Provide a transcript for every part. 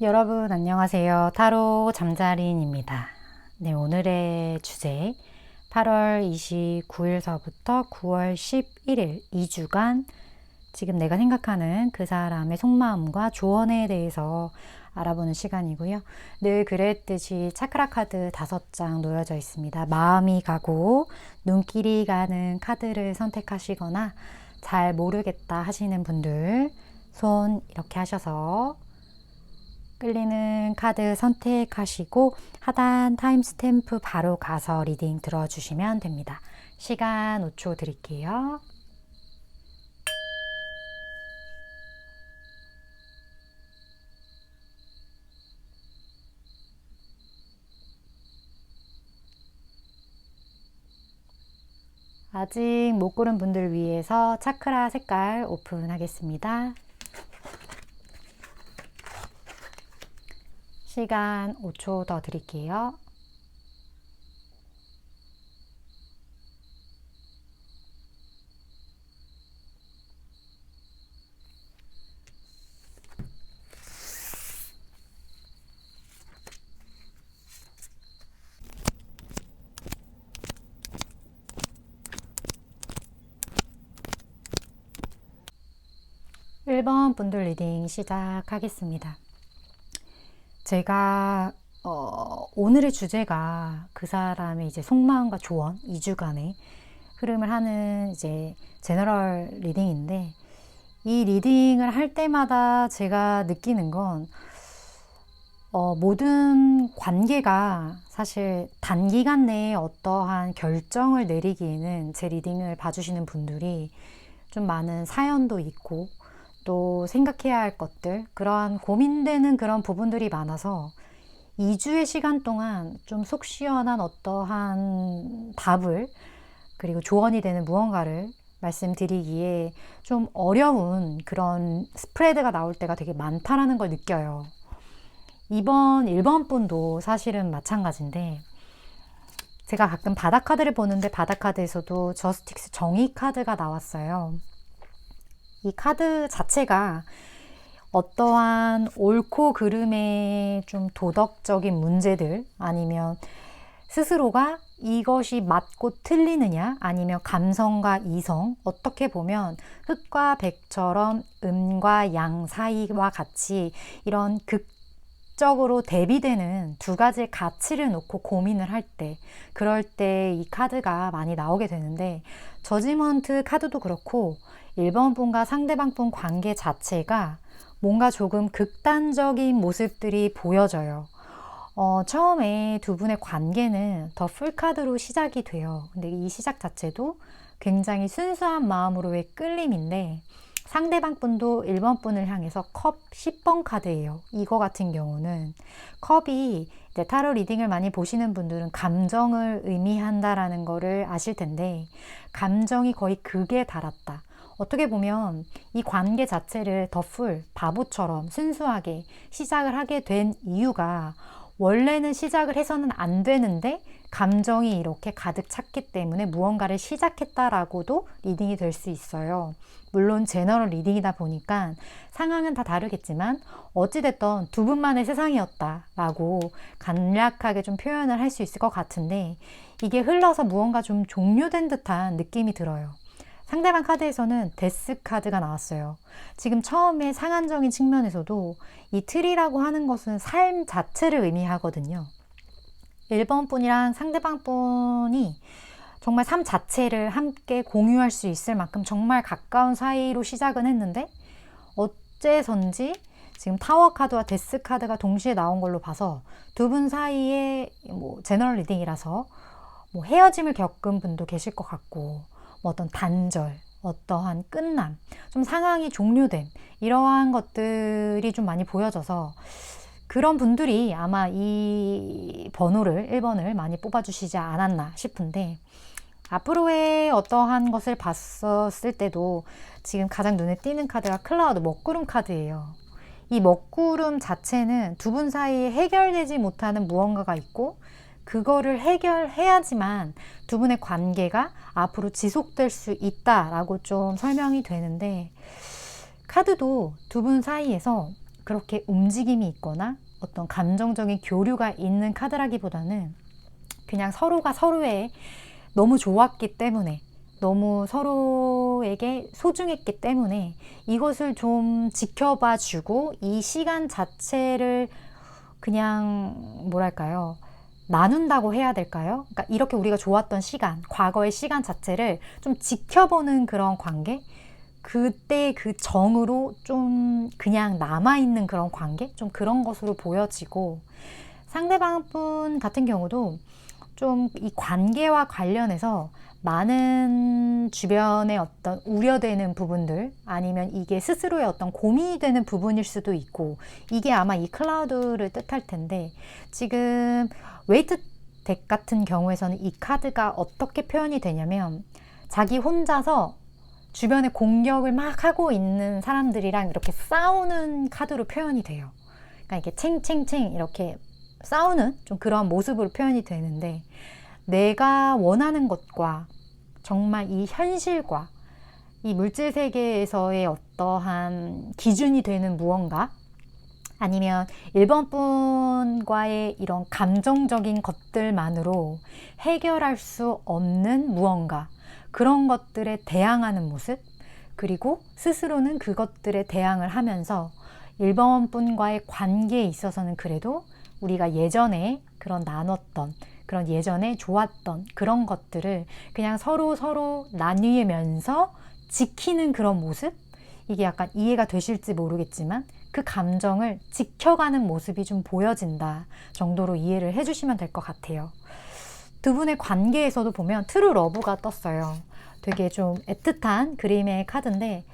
여러분 안녕하세요. 타로 잠자린입니다. 네, 오늘의 주제 8월 29일서부터 9월 11일 2주간 지금 내가 생각하는 그 사람의 속마음과 조언에 대해서 알아보는 시간이고요. 늘 그랬듯이 차크라 카드 5장 놓여져 있습니다. 마음이 가고 눈길이 가는 카드를 선택하시거나 잘 모르겠다 하시는 분들 손 이렇게 하셔서 끌리는 카드 선택하시고 하단 타임스탬프 바로 가서 리딩 들어주시면 됩니다. 시간 5초 드릴게요. 아직 못 고른 분들 위해서 차크라 색깔 오픈하겠습니다. 시간 5초 더 드릴게요. (1번) 분들 리딩 시작하겠습니다. 제가 오늘의 주제가 그 사람의 이제 속마음과 조언 2주간의 흐름을 하는 이제 제너럴 리딩인데, 이 리딩을 할 때마다 제가 느끼는 건 모든 관계가 사실 단기간 내에 어떠한 결정을 내리기에는 제 리딩을 봐주시는 분들이 좀 많은 사연도 있고 또 생각해야 할 것들, 그러한 고민되는 그런 부분들이 많아서 2주의 시간 동안 좀 속 시원한 어떠한 답을, 그리고 조언이 되는 무언가를 말씀드리기에 좀 어려운 그런 스프레드가 나올 때가 되게 많다라는 걸 느껴요. 이번 1번 분도 사실은 마찬가지인데, 제가 가끔 바닥 카드를 보는데 바닥 카드에서도 저스티스 정의 카드가 나왔어요. 이 카드 자체가 어떠한 옳고 그름의 좀 도덕적인 문제들, 아니면 스스로가 이것이 맞고 틀리느냐, 아니면 감성과 이성, 어떻게 보면 흑과 백처럼 음과 양 사이와 같이 이런 극적으로 대비되는 두 가지의 가치를 놓고 고민을 할 때, 그럴 때 이 카드가 많이 나오게 되는데, 저지먼트 카드도 그렇고 1번 분과 상대방 분 관계 자체가 뭔가 조금 극단적인 모습들이 보여져요. 처음에 두 분의 관계는 더 풀카드로 시작이 돼요. 근데 이 시작 자체도 굉장히 순수한 마음으로의 끌림인데, 상대방 분도 1번 분을 향해서 컵 10번 카드예요. 이거 같은 경우는 컵이 이제 타로 리딩을 많이 보시는 분들은 감정을 의미한다라는 거를 아실 텐데, 감정이 거의 극에 달았다. 어떻게 보면 이 관계 자체를 더 풀, 바보처럼 순수하게 시작을 하게 된 이유가, 원래는 시작을 해서는 안 되는데 감정이 이렇게 가득 찼기 때문에 무언가를 시작했다라고도 리딩이 될 수 있어요. 물론 제너럴 리딩이다 보니까 상황은 다 다르겠지만 어찌됐든 두 분만의 세상이었다라고 간략하게 좀 표현을 할 수 있을 것 같은데, 이게 흘러서 무언가 좀 종료된 듯한 느낌이 들어요. 상대방 카드에서는 데스 카드가 나왔어요. 지금 처음에 상한적인 측면에서도 이 틀이라고 하는 것은 삶 자체를 의미하거든요. 1번 분이랑 상대방 분이 정말 삶 자체를 함께 공유할 수 있을 만큼 정말 가까운 사이로 시작은 했는데, 어째선지 지금 타워 카드와 데스 카드가 동시에 나온 걸로 봐서 두 분 사이에 제너럴 리딩이라서 헤어짐을 겪은 분도 계실 것 같고, 어떤 단절, 어떠한 끝남, 좀 상황이 종료됨, 이러한 것들이 좀 많이 보여져서 그런 분들이 아마 이 번호를 1번을 많이 뽑아주시지 않았나 싶은데, 앞으로의 어떠한 것을 봤었을 때도 지금 가장 눈에 띄는 카드가 클라우드, 먹구름 카드예요. 이 먹구름 자체는 두 분 사이에 해결되지 못하는 무언가가 있고, 그거를 해결해야지만 두 분의 관계가 앞으로 지속될 수 있다라고 좀 설명이 되는데, 카드도 두 분 사이에서 그렇게 움직임이 있거나 어떤 감정적인 교류가 있는 카드라기보다는 그냥 서로가 서로의 너무 좋았기 때문에, 너무 서로에게 소중했기 때문에 이것을 좀 지켜봐 주고 이 시간 자체를 그냥 뭐랄까요? 나눈다고 해야 될까요? 그러니까 이렇게 우리가 좋았던 시간, 과거의 시간 자체를 좀 지켜보는 그런 관계? 그때 그 정으로 좀 그냥 남아있는 그런 관계? 좀 그런 것으로 보여지고, 상대방 분 같은 경우도 좀 이 관계와 관련해서 많은 주변의 어떤 우려되는 부분들, 아니면 이게 스스로의 어떤 고민이 되는 부분일 수도 있고, 이게 아마 이 클라우드를 뜻할 텐데, 지금 웨이트 덱 같은 경우에서는 이 카드가 어떻게 표현이 되냐면, 자기 혼자서 주변에 공격을 막 하고 있는 사람들이랑 이렇게 싸우는 카드로 표현이 돼요. 그러니까 이렇게 챙챙챙 이렇게 싸우는 좀 그런 모습으로 표현이 되는데, 내가 원하는 것과 정말 이 현실과 이 물질 세계에서의 어떠한 기준이 되는 무언가, 아니면 1번 분과의 이런 감정적인 것들만으로 해결할 수 없는 무언가, 그런 것들에 대항하는 모습, 그리고 스스로는 그것들에 대항을 하면서 1번 분과의 관계에 있어서는 그래도 우리가 예전에 그런 나눴던, 그런 예전에 좋았던 그런 것들을 그냥 서로 나뉘면서 지키는 그런 모습, 이게 약간 이해가 되실지 모르겠지만 그 감정을 지켜가는 모습이 좀 보여진다 정도로 이해를 해주시면 될 것 같아요. 두 분의 관계에서도 보면 트루 러브가 떴어요. 되게 좀 애틋한 그림의 카드인데,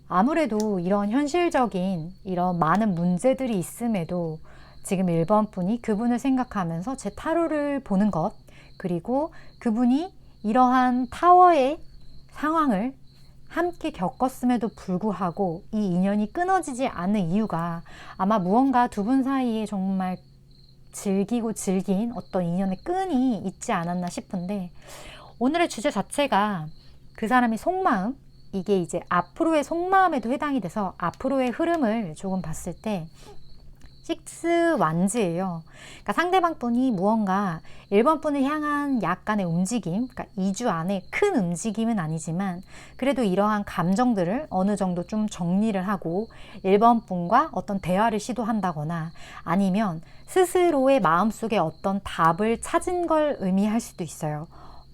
아무래도 이런 현실적인 이런 많은 문제들이 있음에도 지금 1번 분이 그분을 생각하면서 제 타로를 보는 것, 그리고 그분이 이러한 타워의 상황을 함께 겪었음에도 불구하고 이 인연이 끊어지지 않는 이유가 아마 무언가 두 분 사이에 정말 즐기고 즐긴 어떤 인연의 끈이 있지 않았나 싶은데, 오늘의 주제 자체가 그 사람의 속마음, 이게 이제 앞으로의 속마음에도 해당이 돼서 앞으로의 흐름을 조금 봤을 때 식스 완즈예요. 그러니까 상대방 분이 무언가 1번 분을 향한 약간의 움직임, 그러니까 2주 안에 큰 움직임은 아니지만 그래도 이러한 감정들을 어느 정도 좀 정리를 하고 1번 분과 어떤 대화를 시도한다거나, 아니면 스스로의 마음속에 어떤 답을 찾은 걸 의미할 수도 있어요.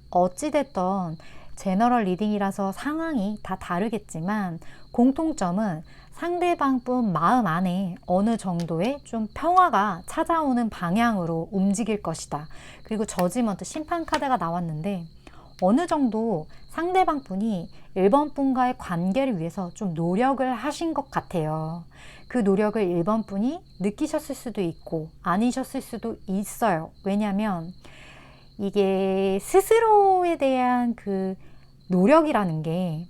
어찌됐던 제너럴 리딩이라서 상황이 다 다르겠지만 공통점은 상대방 분 마음 안에 어느 정도의 좀 평화가 찾아오는 방향으로 움직일 것이다. 그리고 저지먼트 심판 카드가 나왔는데, 어느 정도 상대방 분이 1번 분과의 관계를 위해서 좀 노력을 하신 것 같아요. 그 노력을 1번 분이 느끼셨을 수도 있고 아니셨을 수도 있어요. 왜냐하면 이게 스스로에 대한 그 노력이라는 게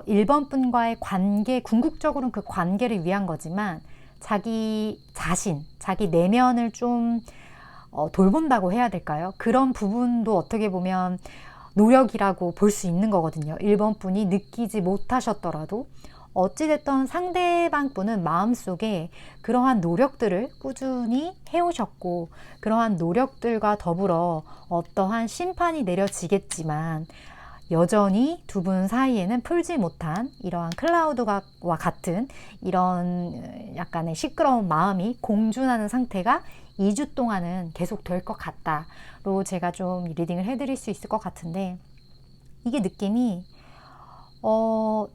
1번 분과의 관계, 궁극적으로는 그 관계를 위한 거지만 자기 자신, 자기 내면을 좀 돌본다고 해야 될까요? 그런 부분도 어떻게 보면 노력이라고 볼 수 있는 거거든요. 1번 분이 느끼지 못하셨더라도 어찌됐던 상대방 분은 마음속에 그러한 노력들을 꾸준히 해오셨고, 그러한 노력들과 더불어 어떠한 심판이 내려지겠지만 여전히 두 분 사이에는 풀지 못한 이러한 클라우드와 같은 이런 약간의 시끄러운 마음이 공존하는 상태가 2주 동안은 계속 될 것 같다로 제가 좀 리딩을 해드릴 수 있을 것 같은데, 이게 느낌이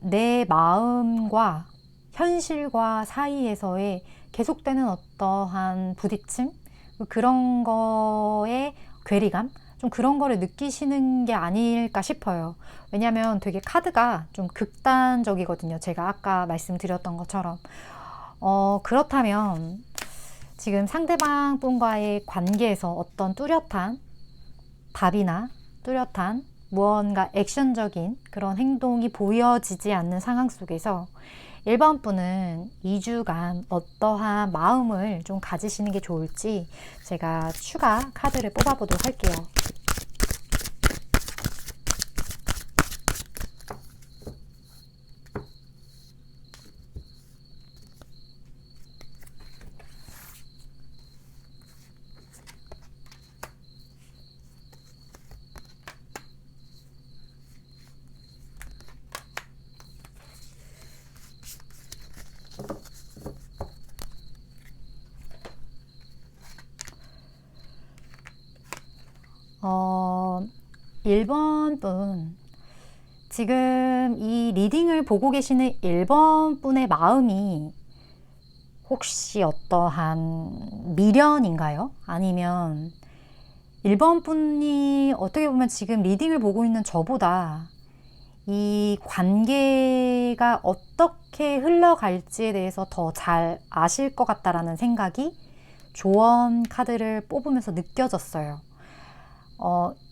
내 마음과 현실과 사이에서의 계속되는 어떠한 부딪힘, 그런 거에 괴리감, 좀 그런 거를 느끼시는 게 아닐까 싶어요. 왜냐면 되게 카드가 좀 극단적이거든요. 제가 아까 말씀드렸던 것처럼. 그렇다면 지금 상대방 분과의 관계에서 어떤 뚜렷한 답이나 뚜렷한 무언가 액션적인 그런 행동이 보여지지 않는 상황 속에서 1번 분은 2주간 어떠한 마음을 좀 가지시는 게 좋을지 제가 추가 카드를 뽑아보도록 할게요. 어, 1번 분, 지금 이 리딩을 보고 계시는 1번 분의 마음이 혹시 어떠한 미련인가요? 아니면 1번 분이 어떻게 보면 지금 리딩을 보고 있는 저보다 이 관계가 어떻게 흘러갈지에 대해서 더 잘 아실 것 같다라는 생각이 조언 카드를 뽑으면서 느껴졌어요.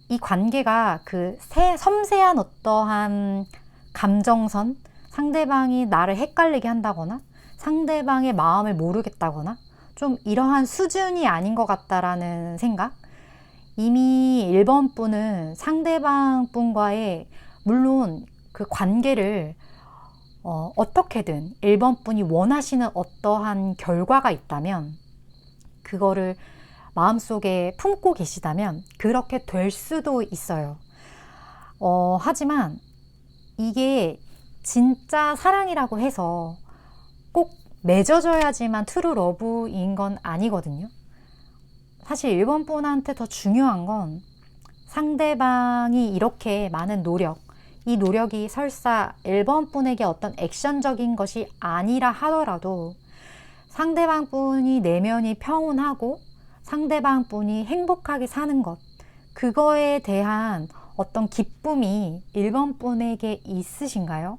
이 관계가 그 섬세한 어떠한 감정선, 상대방이 나를 헷갈리게 한다거나 상대방의 마음을 모르겠다거나 좀 이러한 수준이 아닌 것 같다라는 생각. 이미 1번 분은 상대방 분과의 물론 그 관계를 어떻게든 1번 분이 원하시는 어떠한 결과가 있다면 그거를 마음속에 품고 계시다면 그렇게 될 수도 있어요. 하지만 이게 진짜 사랑이라고 해서 꼭 맺어져야지만 트루 러브인 건 아니거든요. 사실 1번 분한테 더 중요한 건 상대방이 이렇게 많은 노력, 이 노력이 설사 1번 분에게 어떤 액션적인 것이 아니라 하더라도 상대방 분이 내면이 평온하고 상대방 분이 행복하게 사는 것, 그거에 대한 어떤 기쁨이 1번 분에게 있으신가요?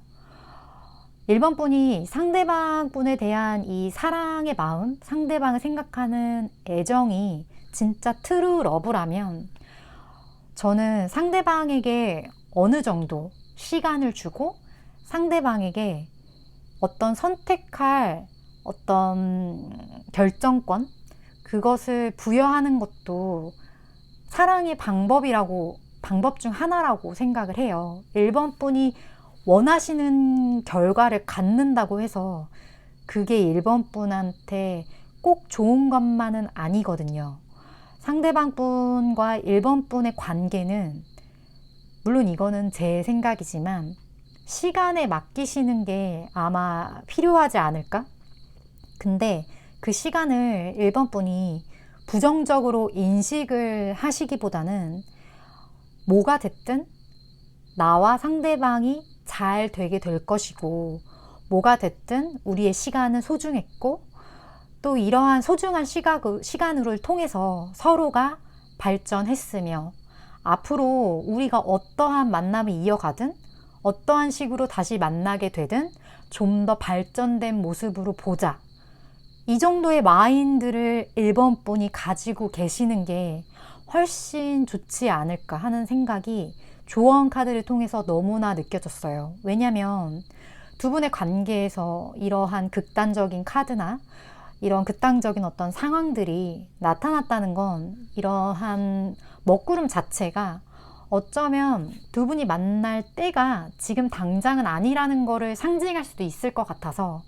1번 분이 상대방 분에 대한 이 사랑의 마음, 상대방을 생각하는 애정이 진짜 트루 러브라면 저는 상대방에게 어느 정도 시간을 주고 상대방에게 어떤 선택할 어떤 결정권, 그것을 부여하는 것도 사랑의 방법 중 하나라고 생각을 해요. 1번 분이 원하시는 결과를 갖는다고 해서 그게 1번 분한테 꼭 좋은 것만은 아니거든요. 상대방 분과 1번 분의 관계는 물론 이거는 제 생각이지만 시간에 맡기시는 게 아마 필요하지 않을까? 근데 그 시간을 1번 분이 부정적으로 인식을 하시기보다는 뭐가 됐든 나와 상대방이 잘 되게 될 것이고 뭐가 됐든 우리의 시간은 소중했고 또 이러한 소중한 시간을 통해서 서로가 발전했으며 앞으로 우리가 어떠한 만남을 이어가든 어떠한 식으로 다시 만나게 되든 좀 더 발전된 모습으로 보자. 이 정도의 마인드를 1번 분이 가지고 계시는 게 훨씬 좋지 않을까 하는 생각이 조언 카드를 통해서 너무나 느껴졌어요. 왜냐하면 두 분의 관계에서 이러한 극단적인 카드나 이런 극단적인 어떤 상황들이 나타났다는 건 이러한 먹구름 자체가 어쩌면 두 분이 만날 때가 지금 당장은 아니라는 거를 상징할 수도 있을 것 같아서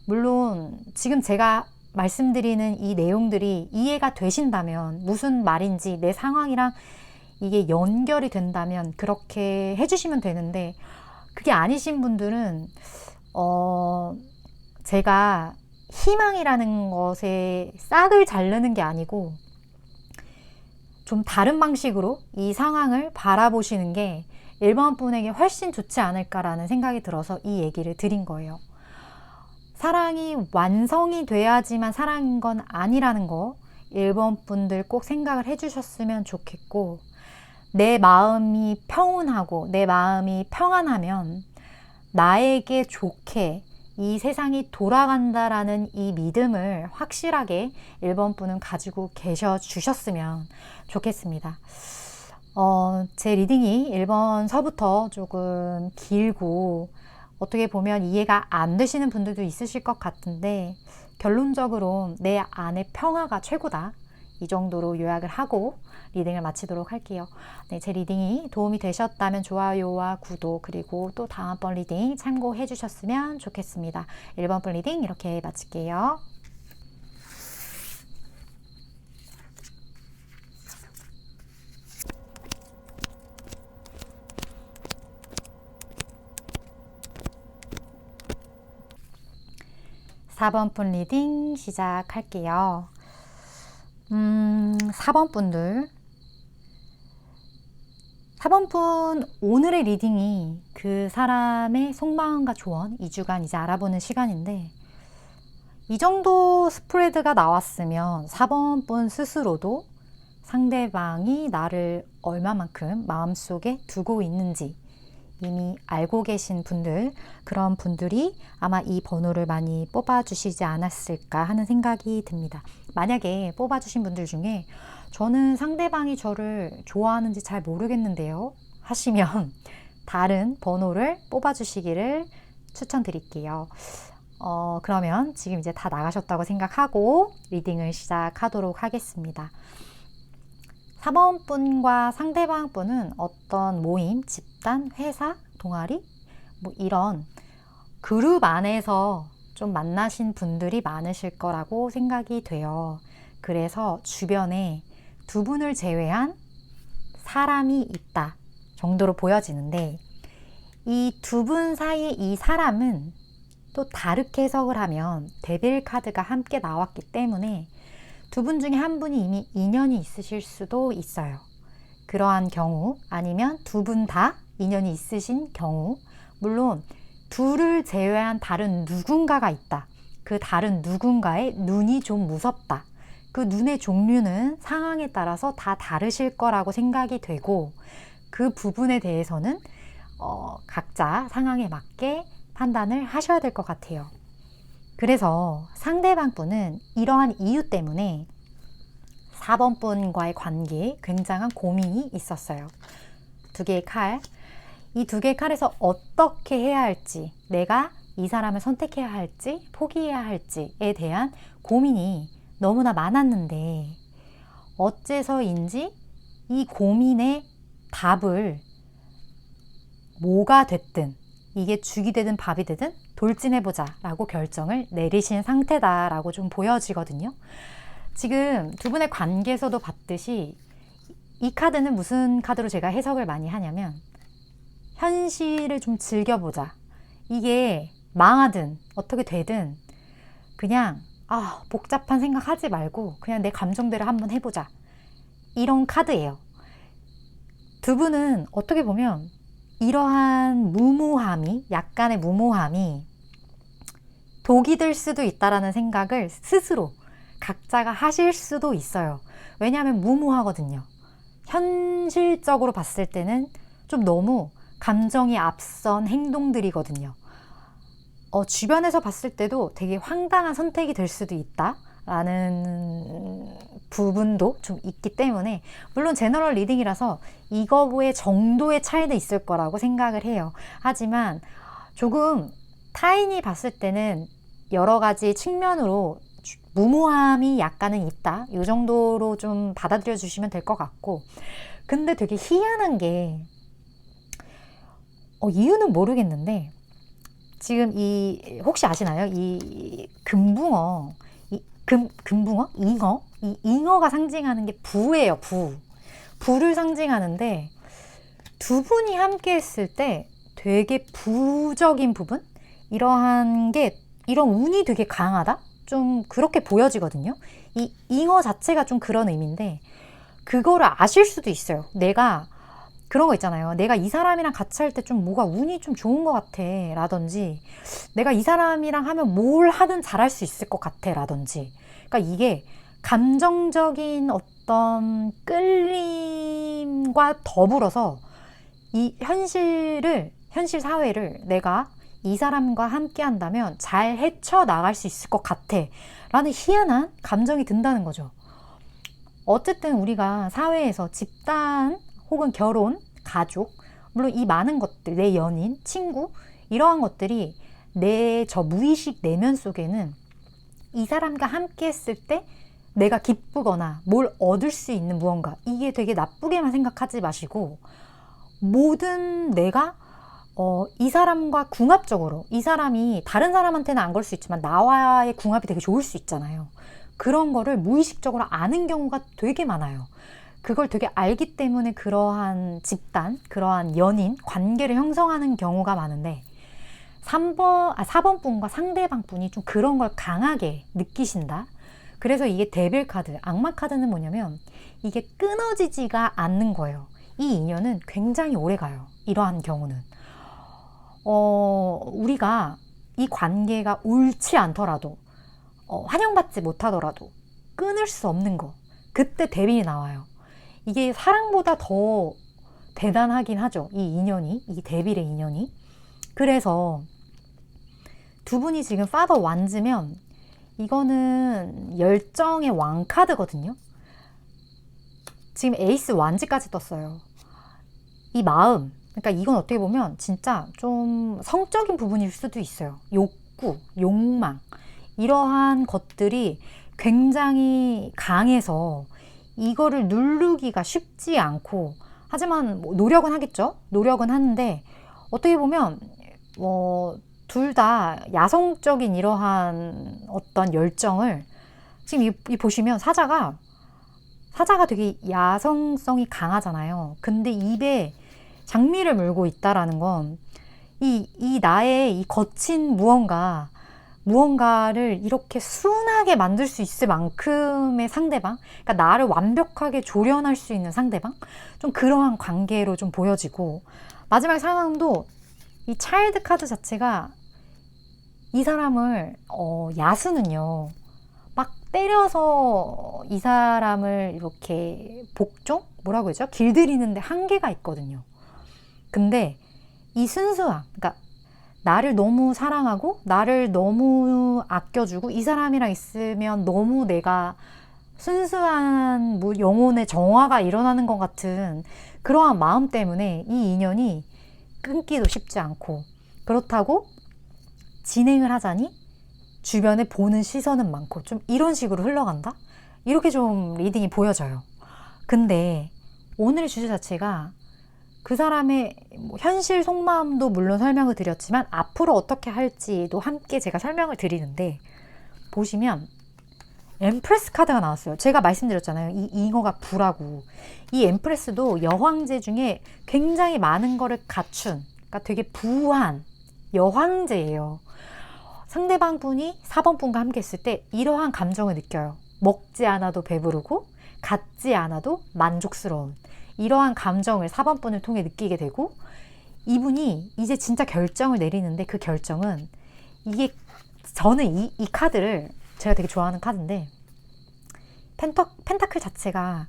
물론 지금 제가 말씀드리는 이 내용들이 이해가 되신다면 무슨 말인지 내 상황이랑 이게 연결이 된다면 그렇게 해주시면 되는데 그게 아니신 분들은 제가 희망이라는 것에 싹을 자르는 게 아니고 좀 다른 방식으로 이 상황을 바라보시는 게 1번 분에게 훨씬 좋지 않을까라는 생각이 들어서 이 얘기를 드린 거예요. 사랑이 완성이 돼야지만 사랑인 건 아니라는 거 1번 분들 꼭 생각을 해주셨으면 좋겠고 내 마음이 평온하고 내 마음이 평안하면 나에게 좋게 이 세상이 돌아간다라는 이 믿음을 확실하게 1번 분은 가지고 계셔 주셨으면 좋겠습니다. 제 리딩이 1번 서부터 조금 길고 어떻게 보면 이해가 안 되시는 분들도 있으실 것 같은데 결론적으로 내 안의 평화가 최고다. 이 정도로 요약을 하고 리딩을 마치도록 할게요. 네, 제 리딩이 도움이 되셨다면 좋아요와 구독 그리고 또 다음번 리딩 참고해 주셨으면 좋겠습니다. 1번 분 리딩 이렇게 마칠게요. (4번) 분 리딩 시작할게요. 4번 분들 4번분 오늘의 리딩이 그 사람의 속마음과 조언 2주간 이제 알아보는 시간인데, 이 정도 스프레드가 나왔으면 4번분 스스로도 상대방이 나를 얼마만큼 마음속에 두고 있는지 이미 알고 계신 분들, 그런 분들이 아마 이 번호를 많이 뽑아주시지 않았을까 하는 생각이 듭니다. 만약에 뽑아주신 분들 중에 저는 상대방이 저를 좋아하는지 잘 모르겠는데요 하시면 다른 번호를 뽑아주시기를 추천드릴게요. 그러면 지금 이제 다 나가셨다고 생각하고 리딩을 시작하도록 하겠습니다. 4번 분과 상대방 분은 어떤 모임, 집단, 회사, 동아리 뭐 이런 그룹 안에서 좀 만나신 분들이 많으실 거라고 생각이 돼요. 그래서 주변에 두 분을 제외한 사람이 있다 정도로 보여지는데, 이 두 분 사이에 이 사람은 또 다르게 해석을 하면 데빌 카드가 함께 나왔기 때문에 두 분 중에 한 분이 이미 인연이 있으실 수도 있어요. 그러한 경우, 아니면 두 분 다 인연이 있으신 경우, 물론 둘을 제외한 다른 누군가가 있다. 그 다른 누군가의 눈이 좀 무섭다. 그 눈의 종류는 상황에 따라서 다 다르실 거라고 생각이 되고, 그 부분에 대해서는 각자 상황에 맞게 판단을 하셔야 될 것 같아요. 그래서 상대방 분은 이러한 이유 때문에 4번 분과의 관계에 굉장한 고민이 있었어요. 두 개의 칼, 이 두 개의 칼에서 어떻게 해야 할지, 내가 이 사람을 선택해야 할지 포기해야 할지에 대한 고민이 너무나 많았는데, 어째서인지 이 고민의 답을 뭐가 됐든, 이게 죽이 되든 밥이 되든 돌진해보자 라고 결정을 내리신 상태다라고 좀 보여지거든요. 지금 두 분의 관계에서도 봤듯이 이 카드는 무슨 카드로 제가 해석을 많이 하냐면, 현실을 좀 즐겨보자. 이게 망하든 어떻게 되든 그냥 복잡한 생각하지 말고 그냥 내 감정대로 한번 해보자, 이런 카드예요. 두 분은 어떻게 보면 이러한 무모함이, 약간의 무모함이 독이 될 수도 있다라는 생각을 스스로 각자가 하실 수도 있어요. 왜냐하면 무모하거든요. 현실적으로 봤을 때는 좀 너무 감정이 앞선 행동들이거든요. 주변에서 봤을 때도 되게 황당한 선택이 될 수도 있다라는 부분도 좀 있기 때문에, 물론 제너럴 리딩이라서 이거의 정도의 차이는 있을 거라고 생각을 해요. 하지만 조금 타인이 봤을 때는 여러 가지 측면으로 무모함이 약간은 있다, 이 정도로 좀 받아들여 주시면 될 것 같고, 근데 되게 희한한 게 이유는 모르겠는데, 지금 혹시 아시나요? 이 금붕어, 금붕어? 이 잉어가 상징하는 게 부예요, 부. 부를 상징하는데, 두 분이 함께 했을 때 되게 부적인 부분? 이런 운이 되게 강하다? 좀 그렇게 보여지거든요. 이 잉어 자체가 좀 그런 의미인데, 그거를 아실 수도 있어요. 내가 그런 거 있잖아요. 내가 이 사람이랑 같이 할 때 좀 뭐가 운이 좀 좋은 것 같아 라든지, 내가 이 사람이랑 하면 뭘 하든 잘할 수 있을 것 같아 라든지. 그러니까 이게 감정적인 어떤 끌림과 더불어서 이 현실 사회를 내가 이 사람과 함께 한다면 잘 헤쳐나갈 수 있을 것 같아 라는 희한한 감정이 든다는 거죠. 어쨌든 우리가 사회에서 집단 혹은 결혼, 가족, 물론 이 많은 것들, 내 연인, 친구, 이러한 것들이 저 무의식 내면 속에는 이 사람과 함께 했을 때 내가 기쁘거나 뭘 얻을 수 있는 무언가, 이게 되게 나쁘게만 생각하지 마시고, 모든 내가 이 사람과 궁합적으로, 이 사람이 다른 사람한테는 안 그럴 수 있지만 나와의 궁합이 되게 좋을 수 있잖아요. 그런 거를 무의식적으로 아는 경우가 되게 많아요. 그걸 되게 알기 때문에 그러한 집단, 그러한 연인, 관계를 형성하는 경우가 많은데, 4번 분과 상대방 분이 좀 그런 걸 강하게 느끼신다. 그래서 이게 데빌 카드, 악마 카드는 뭐냐면 이게 끊어지지가 않는 거예요. 이 인연은 굉장히 오래 가요. 이러한 경우는. 우리가 이 관계가 옳지 않더라도, 환영받지 못하더라도 끊을 수 없는 거. 그때 대비이 나와요. 이게 사랑보다 더 대단하긴 하죠. 이 인연이, 이 데빌의 인연이. 그래서 두 분이 지금 파더 완즈면 이거는 열정의 왕카드거든요. 지금 에이스 완즈까지 떴어요. 이 마음, 그러니까 이건 어떻게 보면 진짜 좀 성적인 부분일 수도 있어요. 욕구, 욕망, 이러한 것들이 굉장히 강해서 이거를 누르기가 쉽지 않고, 하지만 뭐 노력은 하겠죠. 노력은 하는데 어떻게 보면 둘 다 야성적인 이러한 어떤 열정을, 지금 이 보시면 사자가 되게 야성성이 강하잖아요. 근데 입에 장미를 물고 있다라는 건 이 나의 이 거친 무언가를 이렇게 순하게 만들 수 있을 만큼의 상대방, 그러니까 나를 완벽하게 조련할 수 있는 상대방, 좀 그러한 관계로 좀 보여지고, 마지막 상황도 이 차일드 카드 자체가 이 사람을 야수는요, 막 때려서 이 사람을 이렇게 뭐라고 하죠? 길들이는데 한계가 있거든요. 근데 이 순수함, 그러니까 나를 너무 사랑하고 나를 너무 아껴주고 이 사람이랑 있으면 너무 내가 순수한 영혼의 정화가 일어나는 것 같은 그러한 마음 때문에 이 인연이 끊기도 쉽지 않고, 그렇다고 진행을 하자니 주변에 보는 시선은 많고, 좀 이런 식으로 흘러간다? 이렇게 좀 리딩이 보여져요. 근데 오늘의 주제 자체가 그 사람의 현실 속마음도 물론 설명을 드렸지만 앞으로 어떻게 할지도 함께 제가 설명을 드리는데, 보시면 엠프레스 카드가 나왔어요. 제가 말씀드렸잖아요. 이 잉어가 불하고, 이 엠프레스도 여황제 중에 굉장히 많은 거를 갖춘, 그러니까 되게 부한 여황제예요. 상대방 분이 4번 분과 함께 있을 때 이러한 감정을 느껴요. 먹지 않아도 배부르고 갖지 않아도 만족스러운 이러한 감정을 4번 분을 통해 느끼게 되고, 이분이 이제 진짜 결정을 내리는데, 그 결정은 이게, 저는 이 카드를 제가 되게 좋아하는 카드인데, 펜타클 자체가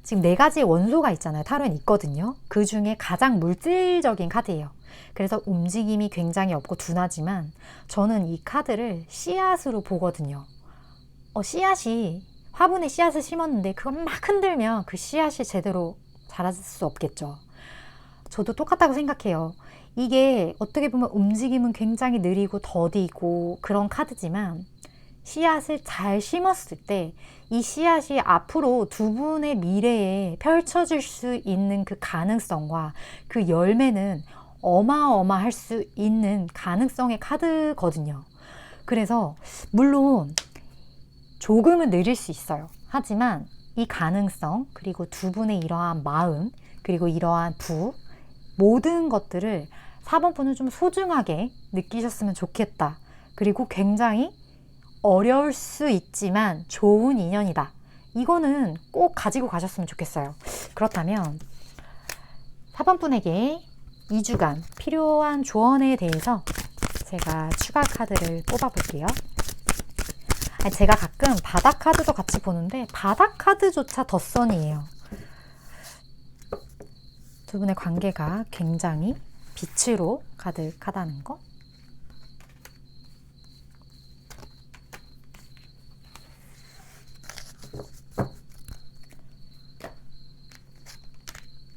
지금 4가지의 원소가 있잖아요. 타로엔 있거든요. 그 중에 가장 물질적인 카드예요. 그래서 움직임이 굉장히 없고 둔하지만 저는 이 카드를 씨앗으로 보거든요. 화분에 씨앗을 심었는데 그걸 막 흔들면 그 씨앗이 제대로 자랄 수 없겠죠. 저도 똑같다고 생각해요. 이게 어떻게 보면 움직임은 굉장히 느리고 더디고 그런 카드지만, 씨앗을 잘 심었을 때 이 씨앗이 앞으로 두 분의 미래에 펼쳐질 수 있는 그 가능성과 그 열매는 어마어마할 수 있는 가능성의 카드거든요. 그래서 물론 조금은 느릴 수 있어요. 하지만 이 가능성, 그리고 두 분의 이러한 마음, 그리고 이러한 모든 것들을 4번 분은 좀 소중하게 느끼셨으면 좋겠다. 그리고 굉장히 어려울 수 있지만 좋은 인연이다. 이거는 꼭 가지고 가셨으면 좋겠어요. 그렇다면 4번 분에게 2주간 필요한 조언에 대해서 제가 추가 카드를 뽑아 볼게요. 제가 가끔 바닥 카드도 같이 보는데 바닥 카드조차 덧선이에요. 두 분의 관계가 굉장히 빛으로 가득하다는 거.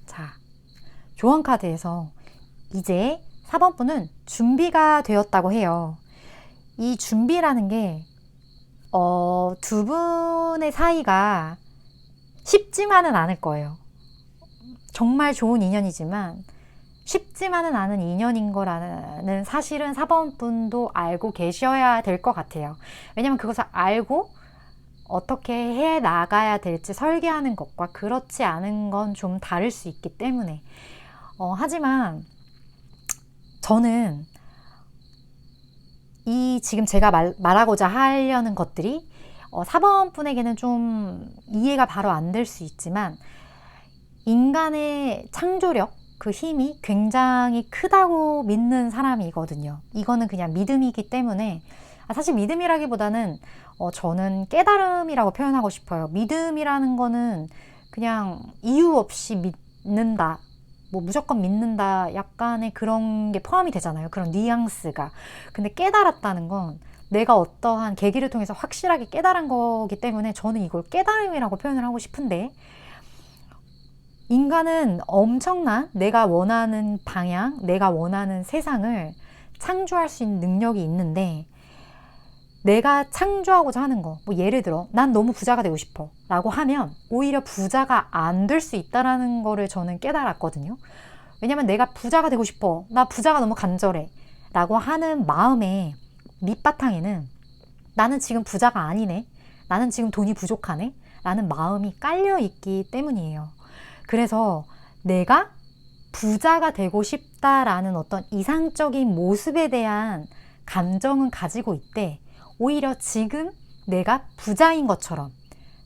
자, 조언 카드에서 이제 4번 분은 준비가 되었다고 해요. 이 준비라는 게 두 분의 사이가 쉽지만은 않을 거예요. 정말 좋은 인연이지만 쉽지만은 않은 인연인 거라는 사실은 4번 분도 알고 계셔야 될 것 같아요. 왜냐면 그것을 알고 어떻게 해 나가야 될지 설계하는 것과 그렇지 않은 건 좀 다를 수 있기 때문에, 하지만 저는 이 지금 제가 말하고자 하려는 것들이 4번 분에게는 좀 이해가 바로 안 될 수 있지만, 인간의 창조력, 그 힘이 굉장히 크다고 믿는 사람이거든요. 이거는 그냥 믿음이기 때문에, 사실 믿음이라기보다는 저는 깨달음이라고 표현하고 싶어요. 믿음이라는 거는 그냥 이유 없이 믿는다, 뭐 무조건 믿는다, 약간의 그런 게 포함이 되잖아요. 그런 뉘앙스가. 근데 깨달았다는 건 내가 어떠한 계기를 통해서 확실하게 깨달은 거기 때문에 저는 이걸 깨달음이라고 표현을 하고 싶은데, 인간은 엄청난 내가 원하는 방향, 내가 원하는 세상을 창조할 수 있는 능력이 있는데, 내가 창조하고자 하는 거, 뭐 예를 들어 난 너무 부자가 되고 싶어 라고 하면 오히려 부자가 안 될 수 있다는 거를 저는 깨달았거든요. 왜냐면 내가 부자가 되고 싶어, 나 부자가 너무 간절해 라고 하는 마음의 밑바탕에는 나는 지금 부자가 아니네, 나는 지금 돈이 부족하네 라는 마음이 깔려 있기 때문이에요. 그래서 내가 부자가 되고 싶다라는 어떤 이상적인 모습에 대한 감정은 가지고 있대. 오히려 지금 내가 부자인 것처럼,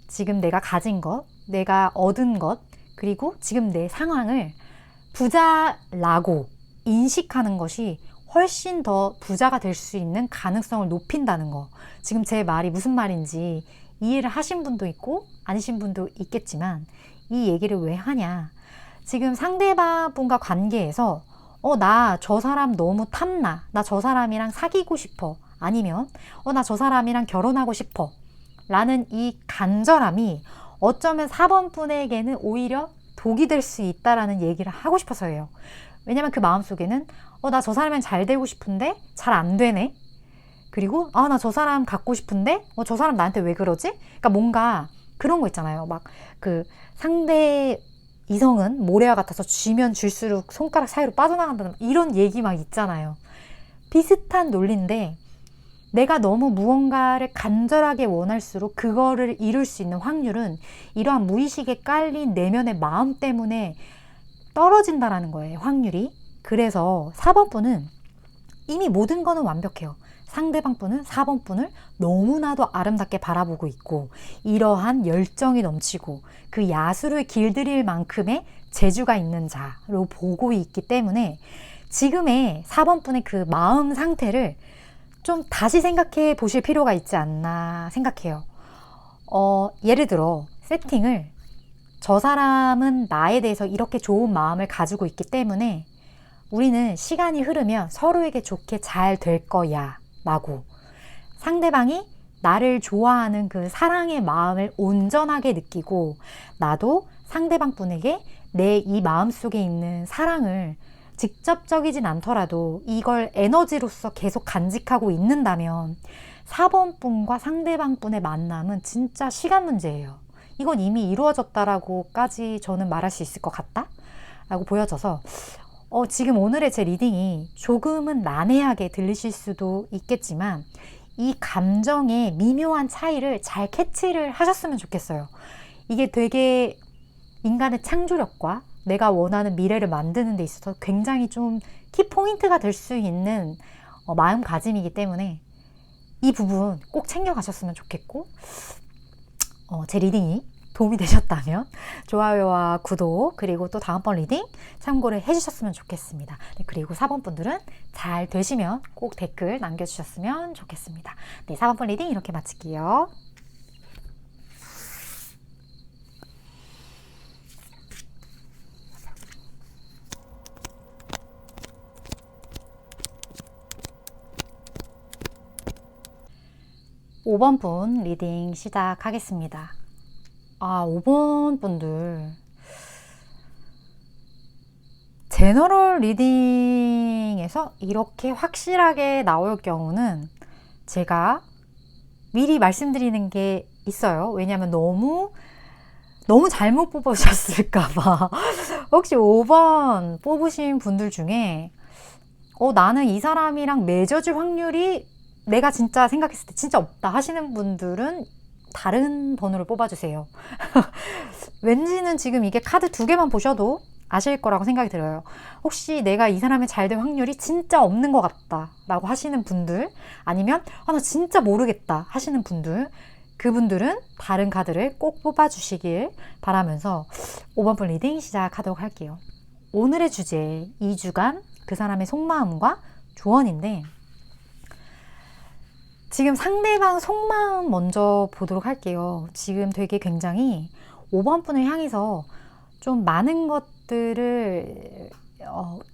지금 내가 가진 것, 내가 얻은 것, 그리고 지금 내 상황을 부자라고 인식하는 것이 훨씬 더 부자가 될 수 있는 가능성을 높인다는 거. 지금 제 말이 무슨 말인지 이해를 하신 분도 있고 아니신 분도 있겠지만, 이 얘기를 왜 하냐, 지금 상대방분과 관계에서 나 저 사람 너무 탐나, 나 저 사람이랑 사귀고 싶어, 아니면 나 저 사람이랑 결혼하고 싶어 라는 이 간절함이 어쩌면 4번 분에게는 오히려 독이 될 수 있다라는 얘기를 하고 싶어서예요. 왜냐면 그 마음속에는 나 저 사람이랑 잘 되고 싶은데 잘 안 되네, 그리고 나 저 사람 갖고 싶은데 저 사람 나한테 왜 그러지? 그러니까 뭔가 그런 거 있잖아요. 막 그 상대 이성은 모래와 같아서 쥐면 쥘수록 손가락 사이로 빠져나간다는 이런 얘기 막 있잖아요. 비슷한 논리인데, 내가 너무 무언가를 간절하게 원할수록 그거를 이룰 수 있는 확률은 이러한 무의식에 깔린 내면의 마음 때문에 떨어진다라는 거예요, 확률이. 그래서 4번 분은 이미 모든 거는 완벽해요. 상대방 분은 4번 분을 너무나도 아름답게 바라보고 있고, 이러한 열정이 넘치고 그 야수를 길들일 만큼의 재주가 있는 자로 보고 있기 때문에, 지금의 4번 분의 그 마음 상태를 좀 다시 생각해 보실 필요가 있지 않나 생각해요. 예를 들어 세팅을, 저 사람은 나에 대해서 이렇게 좋은 마음을 가지고 있기 때문에 우리는 시간이 흐르면 서로에게 좋게 잘 될 거야 라고, 상대방이 나를 좋아하는 그 사랑의 마음을 온전하게 느끼고 나도 상대방 분에게 내 이 마음속에 있는 사랑을 직접적이진 않더라도 이걸 에너지로서 계속 간직하고 있는다면 4번 분과 상대방 분의 만남은 진짜 시간 문제예요. 이건 이미 이루어졌다라고까지 저는 말할 수 있을 것 같다 라고 보여져서, 지금 오늘의 제 리딩이 조금은 난해하게 들리실 수도 있겠지만 이 감정의 미묘한 차이를 잘 캐치를 하셨으면 좋겠어요. 이게 되게 인간의 창조력과 내가 원하는 미래를 만드는 데 있어서 굉장히 좀 키포인트가 될 수 있는 마음가짐이기 때문에 이 부분 꼭 챙겨가셨으면 좋겠고, 제 리딩이 도움이 되셨다면 좋아요와 구독, 그리고 또 다음번 리딩 참고를 해주셨으면 좋겠습니다. 네, 그리고 4번 분들은 잘 되시면 꼭 댓글 남겨주셨으면 좋겠습니다. 네, 4번 분 리딩 이렇게 마칠게요. (5번) 분 리딩 시작하겠습니다. 5번 분들 제너럴 리딩에서 이렇게 확실하게 나올 경우는 제가 미리 말씀드리는 게 있어요. 왜냐하면 너무 잘못 뽑으셨을까봐. 혹시 5번 뽑으신 분들 중에 나는 이 사람이랑 맺어질 확률이 내가 진짜 생각했을 때 진짜 없다 하시는 분들은 다른 번호를 뽑아주세요. 왠지는 지금 이게 카드 2개만 보셔도 아실 거라고 생각이 들어요. 혹시 내가 이 사람이 잘 될 확률이 진짜 없는 것 같다 라고 하시는 분들, 아니면 나 진짜 모르겠다 하시는 분들, 그분들은 다른 카드를 꼭 뽑아주시길 바라면서 5번 분 리딩 시작하도록 할게요. 오늘의 주제 2주간 그 사람의 속마음과 조언인데, 지금 상대방 속마음 먼저 보도록 할게요. 지금 되게 굉장히 5번 분을 향해서 좀 많은 것들을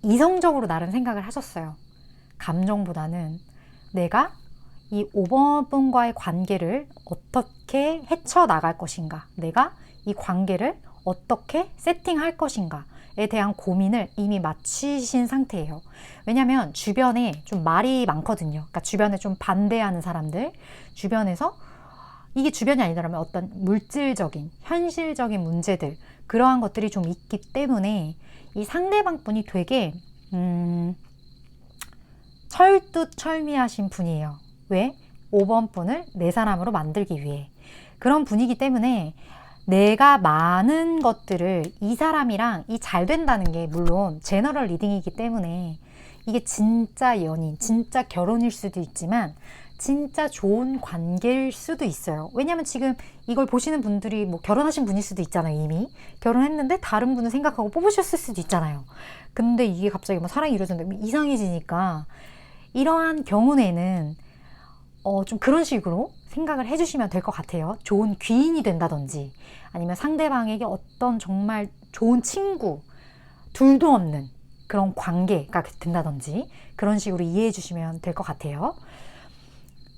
이성적으로 나름 생각을 하셨어요. 감정보다는 내가 이 5번 분과의 관계를 어떻게 헤쳐나갈 것인가, 내가 이 관계를 어떻게 세팅할 것인가에 대한 고민을 이미 마치신 상태예요. 왜냐면 주변에 좀 말이 많거든요. 그러니까 주변에 좀 반대하는 사람들, 주변에서 이게 주변이 아니더라면 어떤 물질적인, 현실적인 문제들, 그러한 것들이 좀 있기 때문에 이 상대방 분이 되게 철두철미하신 분이에요. 왜? 5번 분을 내 사람으로 만들기 위해. 그런 분이기 때문에 내가 많은 것들을 이 사람이랑 이 잘 된다는 게 물론 제너럴 리딩이기 때문에 이게 진짜 연인, 진짜 결혼일 수도 있지만 진짜 좋은 관계일 수도 있어요. 왜냐면 지금 이걸 보시는 분들이 뭐 결혼하신 분일 수도 있잖아요. 이미 결혼했는데 다른 분을 생각하고 뽑으셨을 수도 있잖아요. 근데 이게 갑자기 뭐 사랑이 이루어졌는데 이상해지니까 이러한 경우에는 좀 그런 식으로 생각을 해주시면 될 것 같아요. 좋은 귀인이 된다든지 아니면 상대방에게 어떤 정말 좋은 친구, 둘도 없는 그런 관계가 된다든지 그런 식으로 이해해 주시면 될 것 같아요.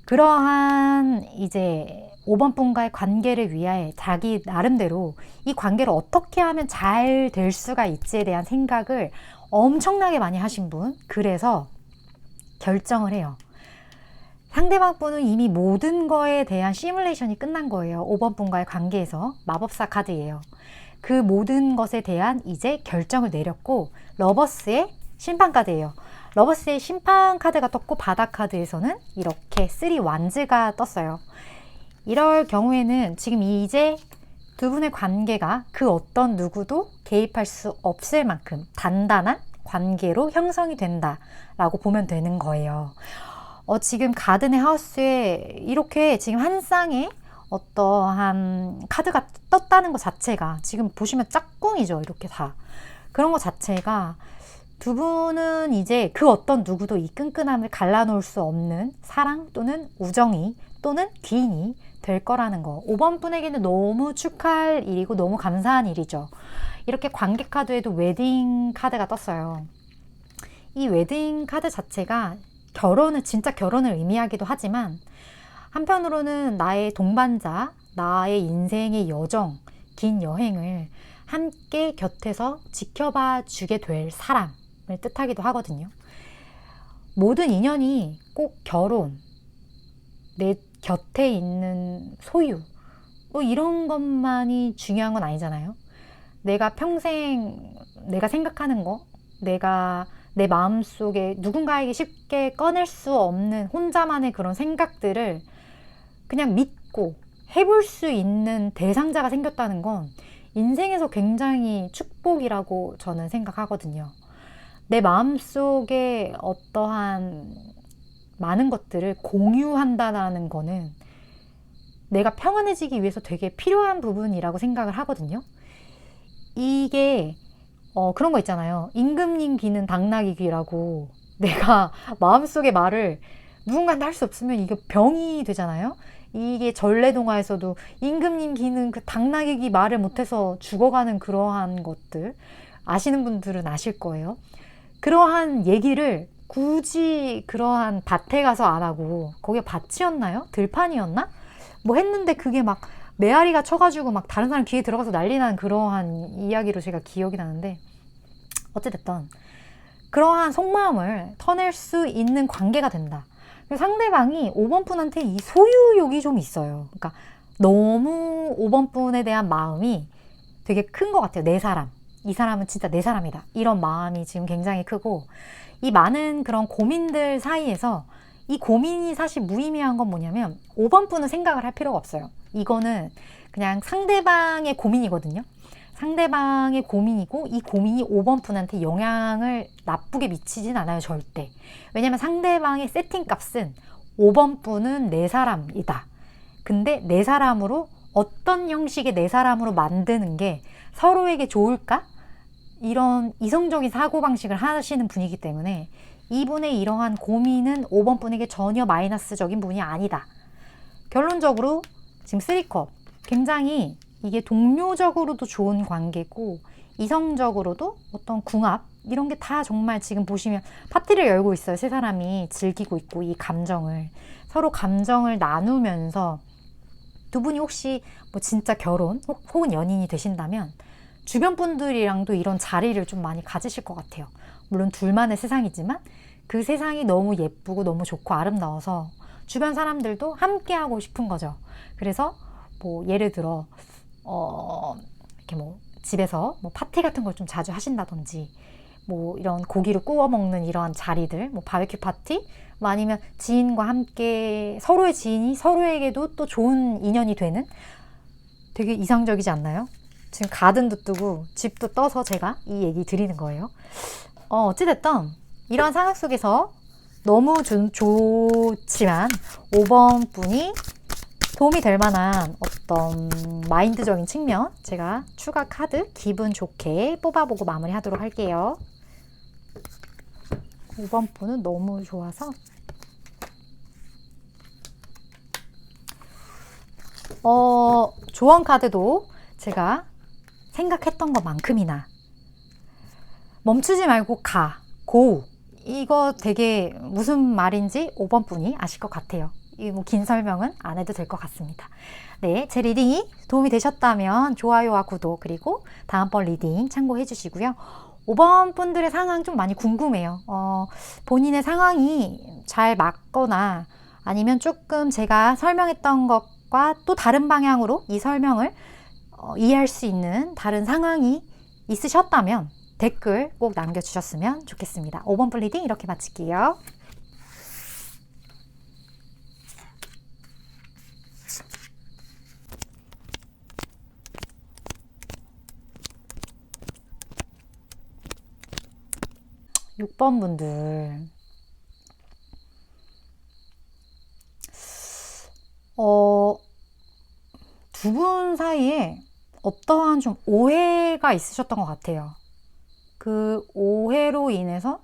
그러한 이제 5번 분과의 관계를 위해 자기 나름대로 이 관계를 어떻게 하면 잘 될 수가 있지에 대한 생각을 엄청나게 많이 하신 분, 그래서 결정을 해요. 상대방 분은 이미 모든 거에 대한 시뮬레이션이 끝난 거예요. 5번 분과의 관계에서. 마법사 카드예요. 그 모든 것에 대한 이제 결정을 내렸고, 러버스의 심판 카드예요. 러버스의 심판 카드가 떴고 바닥 카드에서는 이렇게 3 완즈가 떴어요. 이럴 경우에는 지금 이제 두 분의 관계가 그 어떤 누구도 개입할 수 없을 만큼 단단한 관계로 형성이 된다라고 보면 되는 거예요. 지금 가든의 하우스에 이렇게 지금 한 쌍의 어떠한 카드가 떴다는 것 자체가 지금 보시면 짝꿍이죠. 이렇게 다. 그런 것 자체가 두 분은 이제 그 어떤 누구도 이 끈끈함을 갈라놓을 수 없는 사랑 또는 우정이 또는 귀인이 될 거라는 거. 5번 분에게는 너무 축하할 일이고 너무 감사한 일이죠. 이렇게 관계 카드에도 웨딩 카드가 떴어요. 이 웨딩 카드 자체가 결혼을, 진짜 결혼을 의미하기도 하지만 한편으로는 나의 동반자, 나의 인생의 여정, 긴 여행을 함께 곁에서 지켜봐 주게 될 사람을 뜻하기도 하거든요. 모든 인연이 꼭 결혼, 내 곁에 있는 소유, 뭐 이런 것만이 중요한 건 아니잖아요. 내가 평생 내가 생각하는 거, 내가 내 마음속에 누군가에게 쉽게 꺼낼 수 없는 혼자만의 그런 생각들을 그냥 믿고 해볼 수 있는 대상자가 생겼다는 건 인생에서 굉장히 축복이라고 저는 생각하거든요. 내 마음속에 어떠한 많은 것들을 공유한다는 거는 내가 평안해지기 위해서 되게 필요한 부분이라고 생각을 하거든요. 이게 그런 거 있잖아요. 임금님 귀는 당나귀 귀라고. 내가 마음속의 말을 누군가한테 할 수 없으면 이게 병이 되잖아요. 이게 전래동화에서도 임금님 귀는 그 당나귀 귀 말을 못해서 죽어가는 그러한 것들 아시는 분들은 아실 거예요. 그러한 얘기를 굳이 그러한 밭에 가서 안 하고, 거기가 밭이었나요? 들판이었나? 뭐 했는데 그게 막 메아리가 쳐가지고 막 다른 사람 귀에 들어가서 난리 난 그러한 이야기로 제가 기억이 나는데, 어찌됐든 그러한 속마음을 터낼 수 있는 관계가 된다. 상대방이 5번 분한테 이 소유욕이 좀 있어요. 그러니까 너무 5번 분에 대한 마음이 되게 큰 것 같아요. 내 사람, 이 사람은 진짜 내 사람이다, 이런 마음이 지금 굉장히 크고, 이 많은 그런 고민들 사이에서 이 고민이 사실 무의미한 건 뭐냐면 5번 분은 생각을 할 필요가 없어요. 이거는 그냥 상대방의 고민이거든요. 상대방의 고민이고, 이 고민이 5번 분한테 영향을 나쁘게 미치진 않아요, 절대. 왜냐면 상대방의 세팅 값은 5번 분은 내 사람이다. 근데 내 사람으로 어떤 형식의 내 사람으로 만드는 게 서로에게 좋을까? 이런 이성적인 사고방식을 하시는 분이기 때문에 이분의 이러한 고민은 5번 분에게 전혀 마이너스적인 분이 아니다. 결론적으로 지금 3컵 굉장히 이게 동료적으로도 좋은 관계고 이성적으로도 어떤 궁합 이런 게 다 정말 지금 보시면 파티를 열고 있어요. 세 사람이 즐기고 있고 이 감정을 서로 감정을 나누면서 두 분이 혹시 뭐 진짜 결혼 혹은 연인이 되신다면 주변 분들이랑도 이런 자리를 좀 많이 가지실 것 같아요. 물론 둘만의 세상이지만 그 세상이 너무 예쁘고 너무 좋고 아름다워서 주변 사람들도 함께 하고 싶은 거죠. 그래서 뭐 예를 들어 이렇게 뭐 집에서 뭐 파티 같은 걸 좀 자주 하신다든지 뭐 이런 고기를 구워 먹는 이러한 자리들, 뭐 바베큐 파티, 뭐 아니면 지인과 함께 서로의 지인이 서로에게도 또 좋은 인연이 되는 되게 이상적이지 않나요? 지금 가든도 뜨고 집도 떠서 제가 이 얘기 드리는 거예요. 어찌됐든 이러한 상황 속에서 너무 좋지만 5번 분이 도움이 될 만한 어떤 마인드적인 측면 제가 추가 카드 기분 좋게 뽑아보고 마무리하도록 할게요. 5번 분은 너무 좋아서 조언 카드도 제가 생각했던 것만큼이나 멈추지 말고 고 이거 되게 무슨 말인지 5번 분이 아실 것 같아요. 이 뭐 긴 설명은 안 해도 될 것 같습니다. 네, 제 리딩이 도움이 되셨다면 좋아요와 구독 그리고 다음번 리딩 참고해 주시고요. 5번 분들의 상황 좀 많이 궁금해요. 본인의 상황이 잘 맞거나 아니면 조금 제가 설명했던 것과 또 다른 방향으로 이 설명을 이해할 수 있는 다른 상황이 있으셨다면 댓글 꼭 남겨주셨으면 좋겠습니다. 5번 분 리딩 이렇게 마칠게요. 육 번 분들 두 분 사이에 어떠한 좀 오해가 있으셨던 것 같아요. 그 오해로 인해서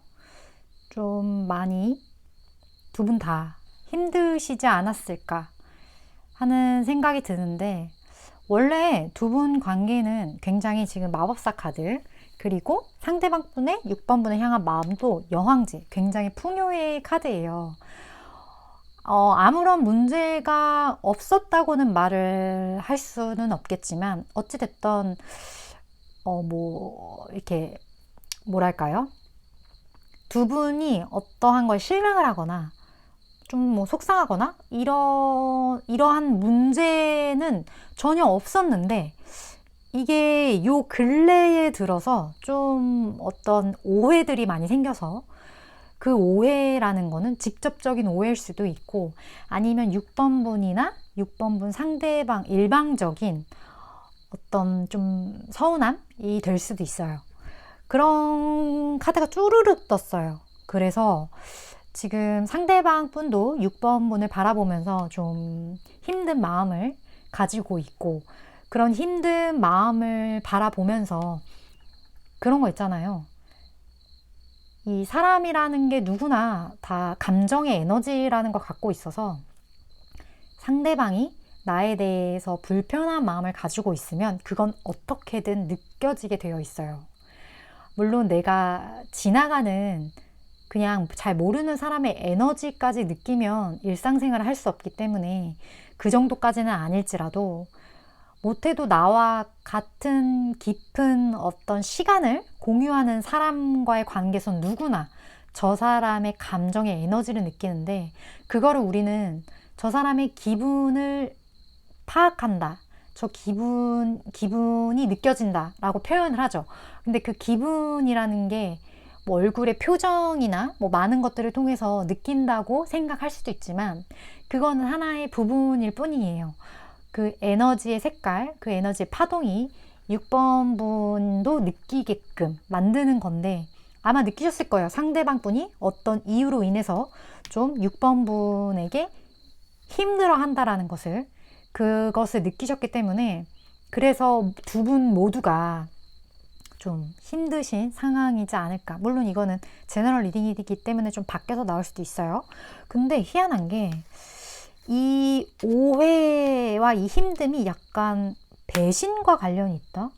좀 많이 두 분 다 힘드시지 않았을까 하는 생각이 드는데 원래 두 분 관계는 굉장히 지금 마법사 카드 그리고 상대방 분의 6번 분을 향한 마음도 여왕제 굉장히 풍요의 카드예요. 아무런 문제가 없었다고는 말을 할 수는 없겠지만 어찌됐든 뭐 이렇게 뭐랄까요? 두 분이 어떠한 걸 실망을 하거나 좀 뭐 속상하거나 이러한 문제는 전혀 없었는데 이게 요 근래에 들어서 좀 어떤 오해들이 많이 생겨서 그 오해라는 거는 직접적인 오해일 수도 있고 아니면 6번 분이나 6번 분 상대방 일방적인 어떤 좀 서운함이 될 수도 있어요. 그런 카드가 쭈르륵 떴어요. 그래서 지금 상대방 분도 6번 분을 바라보면서 좀 힘든 마음을 가지고 있고 그런 힘든 마음을 바라보면서 그런 거 있잖아요. 이 사람이라는 게 누구나 다 감정의 에너지라는 걸 갖고 있어서 상대방이 나에 대해서 불편한 마음을 가지고 있으면 그건 어떻게든 느껴지게 되어 있어요. 물론 내가 지나가는 그냥 잘 모르는 사람의 에너지까지 느끼면 일상생활을 할 수 없기 때문에 그 정도까지는 아닐지라도 못해도 나와 같은 깊은 어떤 시간을 공유하는 사람과의 관계에선 누구나 저 사람의 감정의 에너지를 느끼는데 그거를 우리는 저 사람의 기분을 파악한다. 저 기분이 느껴진다 라고 표현을 하죠. 근데 그 기분이라는 게 뭐 얼굴의 표정이나 뭐 많은 것들을 통해서 느낀다고 생각할 수도 있지만 그거는 하나의 부분일 뿐이에요. 그 에너지의 색깔, 그 에너지의 파동이 6번 분도 느끼게끔 만드는 건데 아마 느끼셨을 거예요. 상대방 분이 어떤 이유로 인해서 좀 6번 분에게 힘들어 한다라는 것을. 그것을 느끼셨기 때문에 그래서 두 분 모두가 좀 힘드신 상황이지 않을까. 물론 이거는 제너럴 리딩이기 때문에 좀 바뀌어서 나올 수도 있어요. 근데 희한한 게 이 오해와 이 힘듦이 약간 배신과 관련이 있다.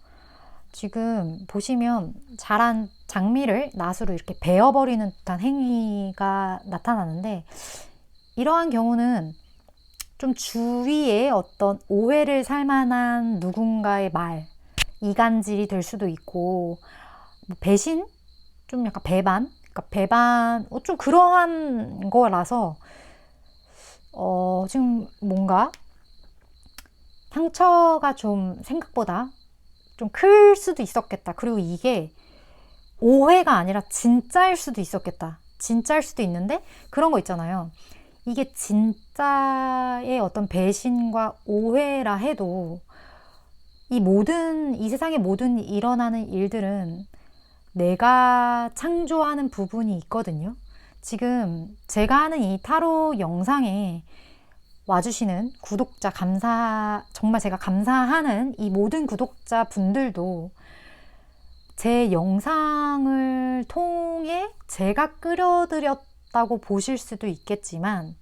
지금 보시면 자란 장미를 낫으로 이렇게 베어버리는 듯한 행위가 나타나는데, 이러한 경우는 좀 주위에 어떤 오해를 살 만한 누군가의 말, 이간질이 될 수도 있고, 배신? 좀 약간 배반? 그러니까 배반, 좀 그러한 거라서, 지금 뭔가 상처가 좀 생각보다 좀 클 수도 있었겠다. 그리고 이게 오해가 아니라 진짜일 수도 있었겠다. 진짜일 수도 있는데 그런 거 있잖아요. 이게 진짜의 어떤 배신과 오해라 해도 이 세상의 모든 일어나는 일들은 내가 창조하는 부분이 있거든요. 지금 제가 하는 이 타로 영상에 와주시는 구독자 정말 제가 감사하는 이 모든 구독자 분들도 제 영상을 통해 제가 끌어들였다고 보실 수도 있겠지만,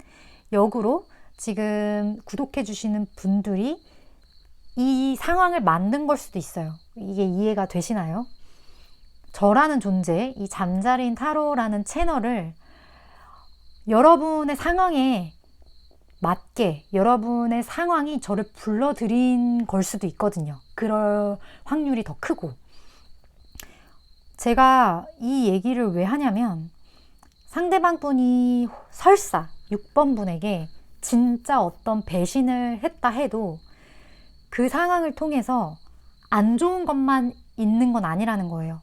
역으로 지금 구독해주시는 분들이 이 상황을 만든 걸 수도 있어요. 이게 이해가 되시나요? 저라는 존재, 이 잠자린 타로라는 채널을 여러분의 상황에 맞게, 여러분의 상황이 저를 불러들인 걸 수도 있거든요. 그럴 확률이 더 크고. 제가 이 얘기를 왜 하냐면, 상대방 분이 설사 6번 분에게 진짜 어떤 배신을 했다 해도 그 상황을 통해서 안 좋은 것만 있는 건 아니라는 거예요.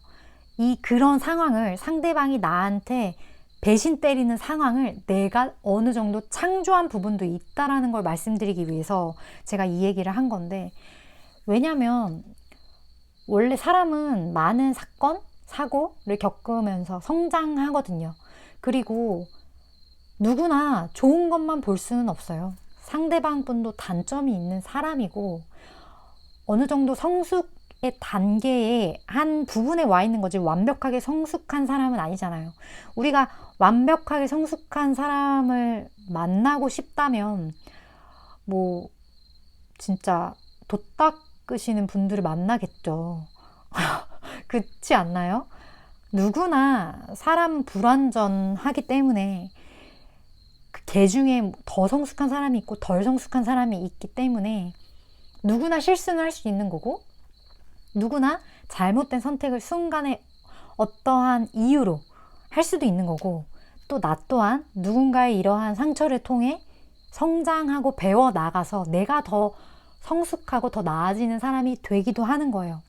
그런 상황을, 상대방이 나한테 배신 때리는 상황을 내가 어느 정도 창조한 부분도 있다라는 걸 말씀드리기 위해서 제가 이 얘기를 한 건데, 왜냐면 원래 사람은 많은 사건, 사고를 겪으면서 성장하거든요. 그리고 누구나 좋은 것만 볼 수는 없어요. 상대방 분도 단점이 있는 사람이고 어느 정도 성숙의 단계의 한 부분에 와 있는 거지, 완벽하게 성숙한 사람은 아니잖아요. 우리가 완벽하게 성숙한 사람을 만나고 싶다면 뭐 진짜 돛 닦으시는 분들을 만나겠죠. 그렇지 않나요? 누구나 사람 불완전하기 때문에 개 중에 더 성숙한 사람이 있고 덜 성숙한 사람이 있기 때문에 누구나 실수는 할 수 있는 거고, 누구나 잘못된 선택을 순간에 어떠한 이유로 할 수도 있는 거고, 또 나 또한 누군가의 이러한 상처를 통해 성장하고 배워 나가서 내가 더 성숙하고 더 나아지는 사람이 되기도 하는 거예요.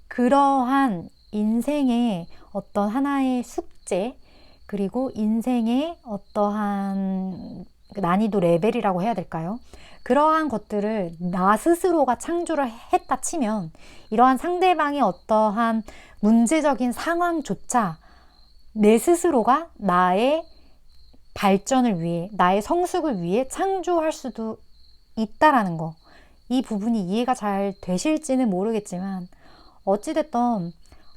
그러한 인생의 어떤 하나의 숙제, 그리고 인생의 어떠한 난이도 레벨이라고 해야 될까요? 그러한 것들을 나 스스로가 창조를 했다 치면, 이러한 상대방의 어떠한 문제적인 상황조차 내 스스로가 나의 발전을 위해, 나의 성숙을 위해 창조할 수도 있다라는 거. 이 부분이 이해가 잘 되실지는 모르겠지만, 어찌됐든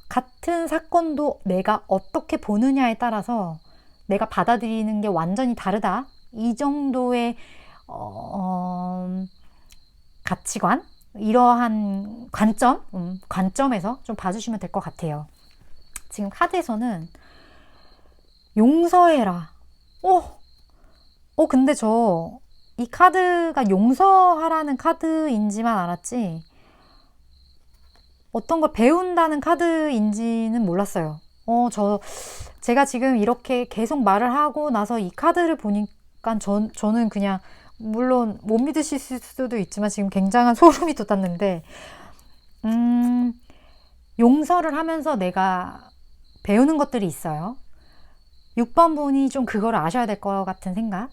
같은 사건도 내가 어떻게 보느냐에 따라서 내가 받아들이는 게 완전히 다르다. 이 정도의 가치관, 이러한 관점에서 좀 봐주시면 될 것 같아요. 지금 카드에서는 용서해라. 근데 이 카드가 용서하라는 카드인지만 알았지, 어떤 걸 배운다는 카드인지는 몰랐어요. 제가 지금 이렇게 계속 말을 하고 나서 이 카드를 보니까 저는 그냥, 물론 못 믿으실 수도 있지만 지금 굉장한 소름이 돋았는데, 용서를 하면서 내가 배우는 것들이 있어요. 6번 분이 좀 그걸 아셔야 될 것 같은 생각.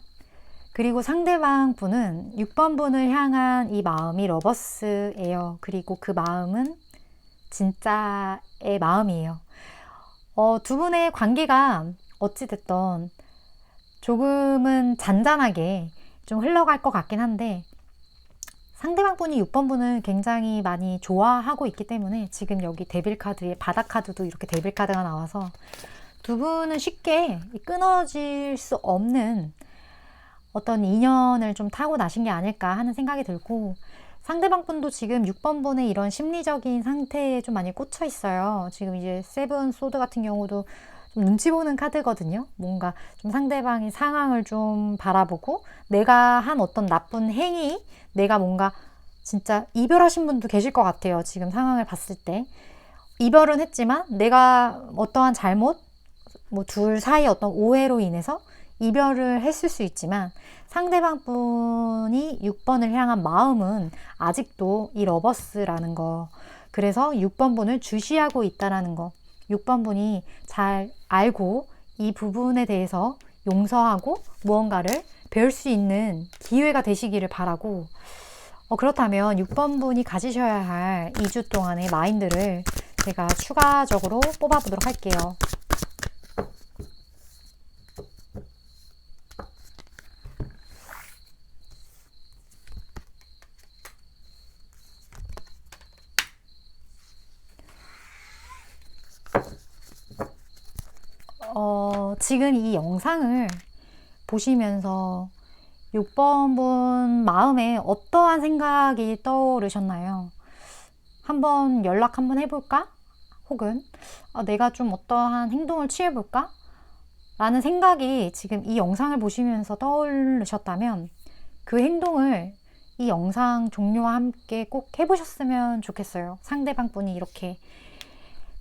그리고 상대방 분은 6번 분을 향한 이 마음이 러버스예요. 그리고 그 마음은 진짜의 마음이에요. 두 분의 관계가 어찌됐든 조금은 잔잔하게 좀 흘러갈 것 같긴 한데, 상대방 분이 6번 분을 굉장히 많이 좋아하고 있기 때문에 지금 여기 데빌 카드에 바닥 카드도 이렇게 데빌 카드가 나와서 두 분은 쉽게 끊어질 수 없는 어떤 인연을 좀 타고 나신 게 아닐까 하는 생각이 들고, 상대방 분도 지금 6번 분의 이런 심리적인 상태에 좀 많이 꽂혀 있어요. 지금 이제 세븐 소드 같은 경우도 좀 눈치 보는 카드거든요. 뭔가 좀 상대방의 상황을 좀 바라보고 내가 한 어떤 나쁜 행위, 내가 뭔가 진짜 이별하신 분도 계실 것 같아요. 지금 상황을 봤을 때. 이별은 했지만 내가 어떠한 잘못, 뭐 둘 사이 어떤 오해로 인해서 이별을 했을 수 있지만 상대방 분이 6번을 향한 마음은 아직도 이 러버스라는 거, 그래서 6번 분을 주시하고 있다라는 거, 6번 분이 잘 알고 이 부분에 대해서 용서하고 무언가를 배울 수 있는 기회가 되시기를 바라고, 그렇다면 6번 분이 가지셔야 할 2주 동안의 마인드를 제가 추가적으로 뽑아보도록 할게요. 지금 이 영상을 보시면서 6번 분 마음에 어떠한 생각이 떠오르셨나요? 한번 연락 한번 해볼까? 혹은 내가 좀 어떠한 행동을 취해볼까? 라는 생각이 지금 이 영상을 보시면서 떠오르셨다면 그 행동을 이 영상 종료와 함께 꼭 해보셨으면 좋겠어요. 상대방 분이 이렇게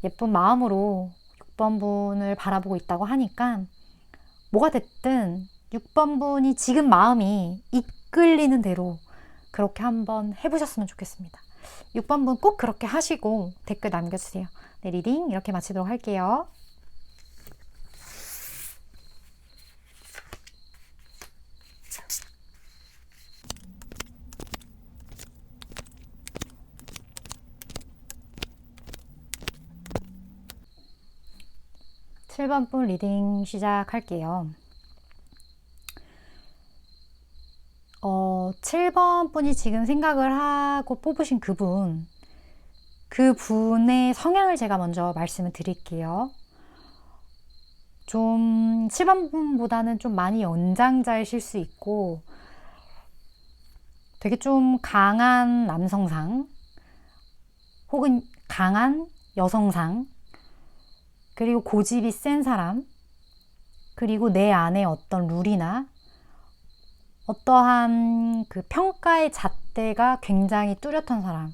예쁜 마음으로 6번 분을 바라보고 있다고 하니까 뭐가 됐든 6번 분이 지금 마음이 이끌리는 대로 그렇게 한번 해보셨으면 좋겠습니다. 6번 분 꼭 그렇게 하시고 댓글 남겨주세요. 네, 리딩 이렇게 마치도록 할게요. (7번) 분 리딩 시작할게요. 7번 분이 지금 생각을 하고 뽑으신 그분의 성향을 제가 먼저 말씀을 드릴게요. 좀 7번 분보다는 좀 많이 연장자이실 수 있고 되게 좀 강한 남성상 혹은 강한 여성상, 그리고 고집이 센 사람, 그리고 내 안에 어떤 룰이나 어떠한 그 평가의 잣대가 굉장히 뚜렷한 사람,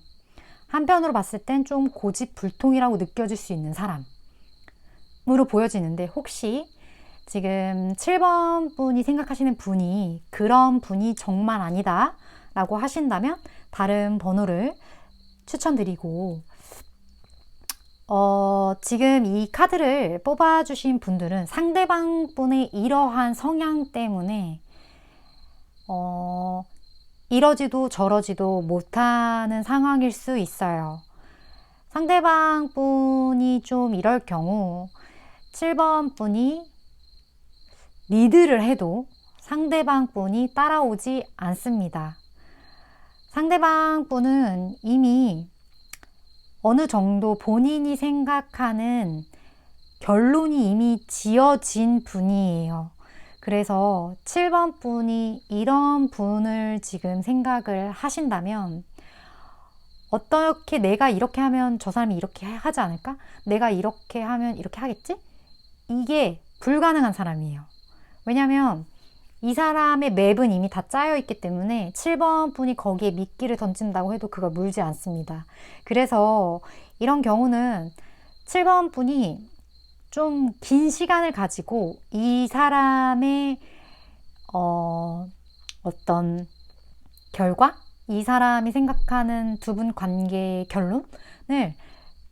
한편으로 봤을 땐 좀 고집불통이라고 느껴질 수 있는 사람으로 보여지는데, 혹시 지금 7번 분이 생각하시는 분이 그런 분이 정말 아니다 라고 하신다면 다른 번호를 추천드리고, 지금 이 카드를 뽑아주신 분들은 상대방 분의 이러한 성향 때문에 이러지도 저러지도 못하는 상황일 수 있어요. 상대방 분이 좀 이럴 경우 7번 분이 리드를 해도 상대방 분이 따라오지 않습니다. 상대방 분은 이미 어느 정도 본인이 생각하는 결론이 이미 지어진 분이에요. 그래서 7번 분이 이런 분을 지금 생각을 하신다면, 어떻게 내가 이렇게 하면 저 사람이 이렇게 하지 않을까? 내가 이렇게 하면 이렇게 하겠지? 이게 불가능한 사람이에요. 왜냐하면 이 사람의 맵은 이미 다 짜여 있기 때문에 7번 분이 거기에 미끼를 던진다고 해도 그걸 물지 않습니다. 그래서 이런 경우는 7번 분이 좀 긴 시간을 가지고 이 사람의 어떤 결과, 이 사람이 생각하는 두 분 관계의 결론을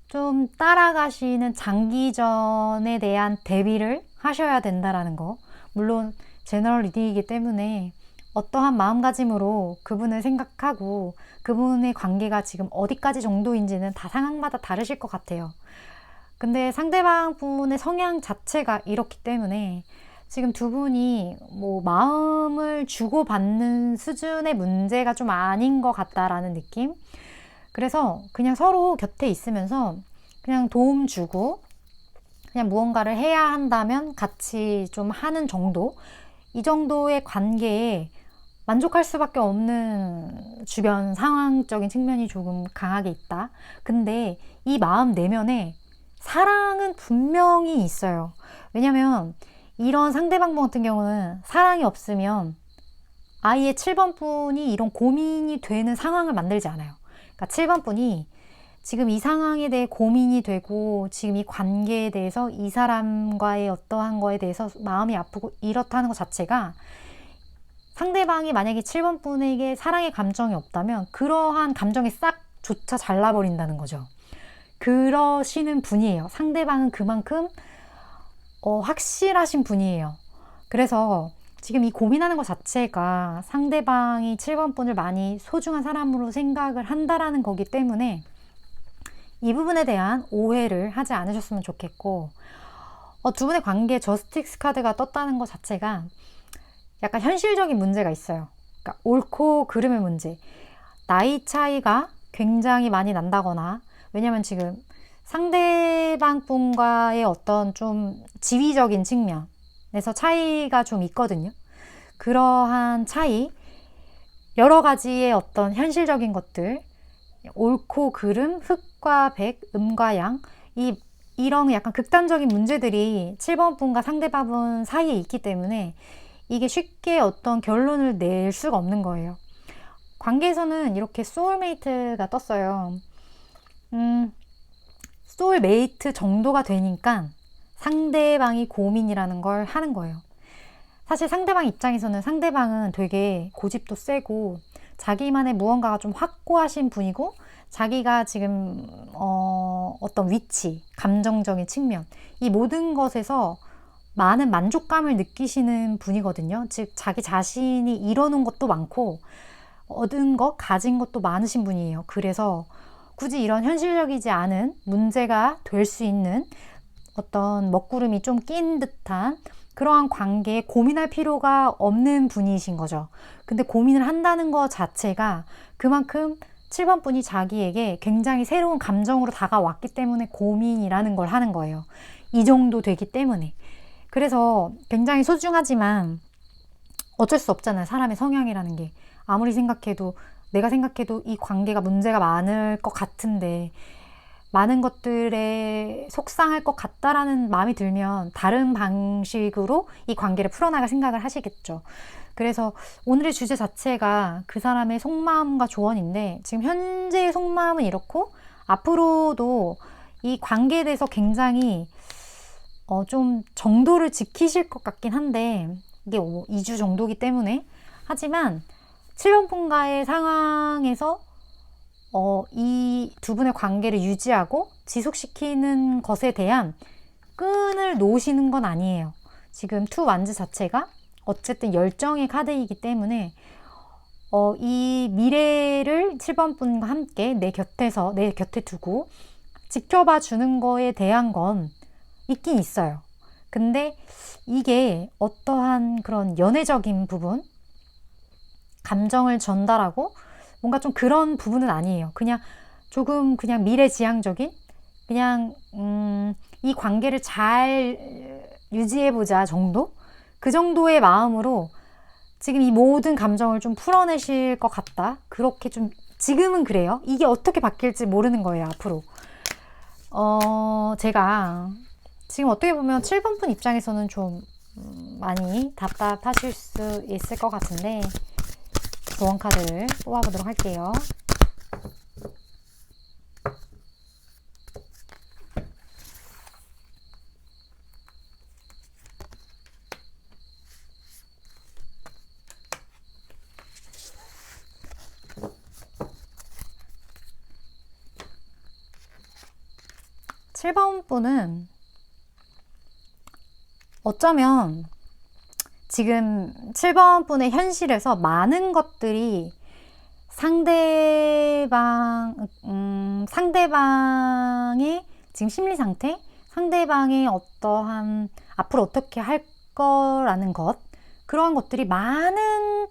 좀 따라가시는 장기전에 대한 대비를 하셔야 된다라는 거. 물론 제너럴 리딩이기 때문에 어떠한 마음가짐으로 그분을 생각하고 그분의 관계가 지금 어디까지 정도인지는 다 상황마다 다르실 것 같아요. 근데 상대방 분의 성향 자체가 이렇기 때문에 지금 두 분이 뭐 마음을 주고받는 수준의 문제가 좀 아닌 것 같다라는 느낌? 그래서 그냥 서로 곁에 있으면서 그냥 도움 주고 그냥 무언가를 해야 한다면 같이 좀 하는 정도? 이 정도의 관계에 만족할 수밖에 없는 주변 상황적인 측면이 조금 강하게 있다. 근데 이 마음 내면에 사랑은 분명히 있어요. 왜냐면 이런 상대방 같은 경우는 사랑이 없으면 아예 7번 분이 이런 고민이 되는 상황을 만들지 않아요. 그러니까 7번 분이 지금 이 상황에 대해 고민이 되고 지금 이 관계에 대해서 이 사람과의 어떠한 거에 대해서 마음이 아프고 이렇다는 것 자체가 상대방이 만약에 7번 분에게 사랑의 감정이 없다면 그러한 감정이 싹 조차 잘라버린다는 거죠. 그러시는 분이에요. 상대방은 그만큼 확실하신 분이에요. 그래서 지금 이 고민하는 것 자체가 상대방이 7번 분을 많이 소중한 사람으로 생각을 한다라는 거기 때문에 이 부분에 대한 오해를 하지 않으셨으면 좋겠고, 두 분의 관계에 저스티스 카드가 떴다는 것 자체가 약간 현실적인 문제가 있어요. 그러니까 옳고 그름의 문제. 나이 차이가 굉장히 많이 난다거나, 왜냐면 지금 상대방 분과의 어떤 좀 지위적인 측면에서 차이가 좀 있거든요. 그러한 차이, 여러 가지의 어떤 현실적인 것들, 옳고 그름, 흑과 백, 음과 양, 이런 약간 극단적인 문제들이 7번 분과 상대방 분 사이에 있기 때문에 이게 쉽게 어떤 결론을 낼 수가 없는 거예요. 관계에서는 이렇게 소울메이트가 떴어요. 소울메이트 정도가 되니까 상대방이 고민이라는 걸 하는 거예요. 사실 상대방 입장에서는 상대방은 되게 고집도 세고 자기만의 무언가가 좀 확고하신 분이고 자기가 지금 어떤 위치, 감정적인 측면, 이 모든 것에서 많은 만족감을 느끼시는 분이거든요. 즉 자기 자신이 이뤄놓은 것도 많고 얻은 것, 가진 것도 많으신 분이에요. 그래서 굳이 이런 현실적이지 않은 문제가 될 수 있는 어떤 먹구름이 좀 낀 듯한 그러한 관계에 고민할 필요가 없는 분이신 거죠. 근데 고민을 한다는 것 자체가 그만큼 7번 분이 자기에게 굉장히 새로운 감정으로 다가왔기 때문에 고민이라는 걸 하는 거예요. 이 정도 되기 때문에. 그래서 굉장히 소중하지만 어쩔 수 없잖아요. 사람의 성향이라는 게. 아무리 생각해도, 내가 생각해도 이 관계가 문제가 많을 것 같은데 많은 것들에 속상할 것 같다라는 마음이 들면 다른 방식으로 이 관계를 풀어나갈 생각을 하시겠죠. 그래서 오늘의 주제 자체가 그 사람의 속마음과 조언인데 지금 현재의 속마음은 이렇고 앞으로도 이 관계에 대해서 굉장히 좀 정도를 지키실 것 같긴 한데 이게 2주 정도기 때문에 하지만 7번 분과의 상황에서 이 두 분의 관계를 유지하고 지속시키는 것에 대한 끈을 놓으시는 건 아니에요. 지금 투 완즈 자체가 어쨌든 열정의 카드이기 때문에 이 미래를 7번 분과 함께 내 곁에 두고 지켜봐 주는 거에 대한 건 있긴 있어요. 근데 이게 어떠한 그런 연애적인 부분, 감정을 전달하고 뭔가 좀 그런 부분은 아니에요. 그냥 조금 그냥 미래지향적인 그냥 이 관계를 잘 유지해보자 정도? 그 정도의 마음으로 지금 이 모든 감정을 좀 풀어내실 것 같다. 그렇게 좀 지금은 그래요. 이게 어떻게 바뀔지 모르는 거예요, 앞으로. 제가 지금 어떻게 보면 7번 분 입장에서는 좀 많이 답답하실 수 있을 것 같은데 조언 카드를 뽑아보도록 할게요. 7번 분은 어쩌면 지금 7번 분의 현실에서 많은 것들이 상대방의 지금 심리 상태, 상대방의 어떠한 앞으로 어떻게 할 거라는 것, 그러한 것들이 많은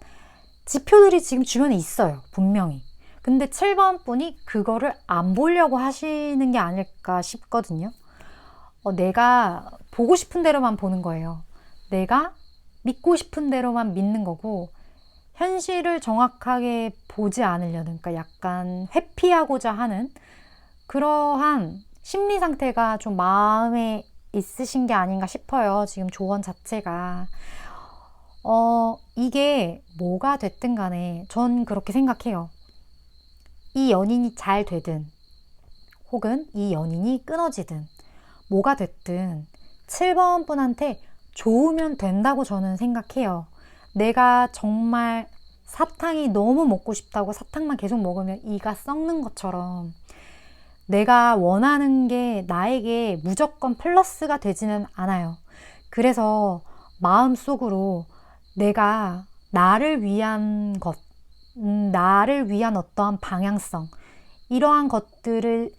지표들이 지금 주변에 있어요. 분명히. 근데 7번 분이 그거를 안 보려고 하시는 게 아닐까 싶거든요. 내가 보고 싶은 대로만 보는 거예요. 내가 믿고 싶은 대로만 믿는 거고, 현실을 정확하게 보지 않으려는, 그러니까 약간 회피하고자 하는 그러한 심리 상태가 좀 마음에 있으신 게 아닌가 싶어요. 지금 조언 자체가. 이게 뭐가 됐든 간에 전 그렇게 생각해요. 이 연인이 잘 되든 혹은 이 연인이 끊어지든 뭐가 됐든 7번 분한테 좋으면 된다고 저는 생각해요. 내가 정말 사탕이 너무 먹고 싶다고 사탕만 계속 먹으면 이가 썩는 것처럼 내가 원하는 게 나에게 무조건 플러스가 되지는 않아요. 그래서 마음속으로 내가 나를 위한 것, 나를 위한 어떠한 방향성, 이러한 것들을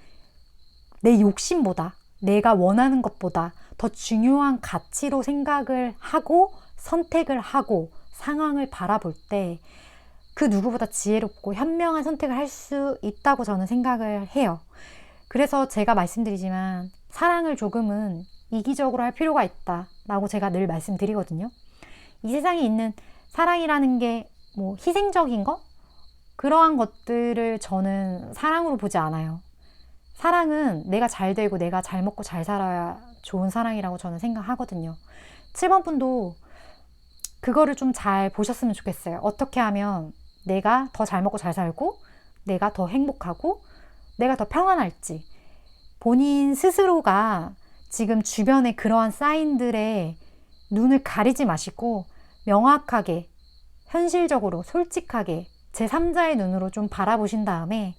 내 욕심보다, 내가 원하는 것보다 더 중요한 가치로 생각을 하고 선택을 하고 상황을 바라볼 때 그 누구보다 지혜롭고 현명한 선택을 할 수 있다고 저는 생각을 해요. 그래서 제가 말씀드리지만 사랑을 조금은 이기적으로 할 필요가 있다라고 제가 늘 말씀드리거든요. 이 세상에 있는 사랑이라는 게 뭐 희생적인 거? 그러한 것들을 저는 사랑으로 보지 않아요. 사랑은 내가 잘 되고 내가 잘 먹고 잘 살아야 좋은 사랑이라고 저는 생각하거든요. 7번 분도 그거를 좀 잘 보셨으면 좋겠어요. 어떻게 하면 내가 더 잘 먹고 잘 살고 내가 더 행복하고 내가 더 평안할지, 본인 스스로가 지금 주변의 그러한 사인들에 눈을 가리지 마시고 명확하게 현실적으로 솔직하게 제3자의 눈으로 좀 바라보신 다음에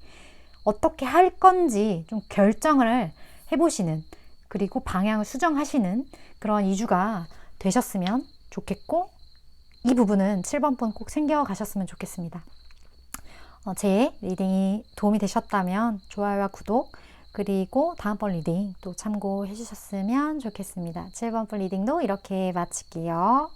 어떻게 할 건지 좀 결정을 해보시는, 그리고 방향을 수정하시는 그런 2주가 되셨으면 좋겠고, 이 부분은 7번 분 꼭 챙겨가셨으면 좋겠습니다. 제 리딩이 도움이 되셨다면 좋아요와 구독, 그리고 다음번 리딩 또 참고해 주셨으면 좋겠습니다. 7번 분 리딩도 이렇게 마칠게요.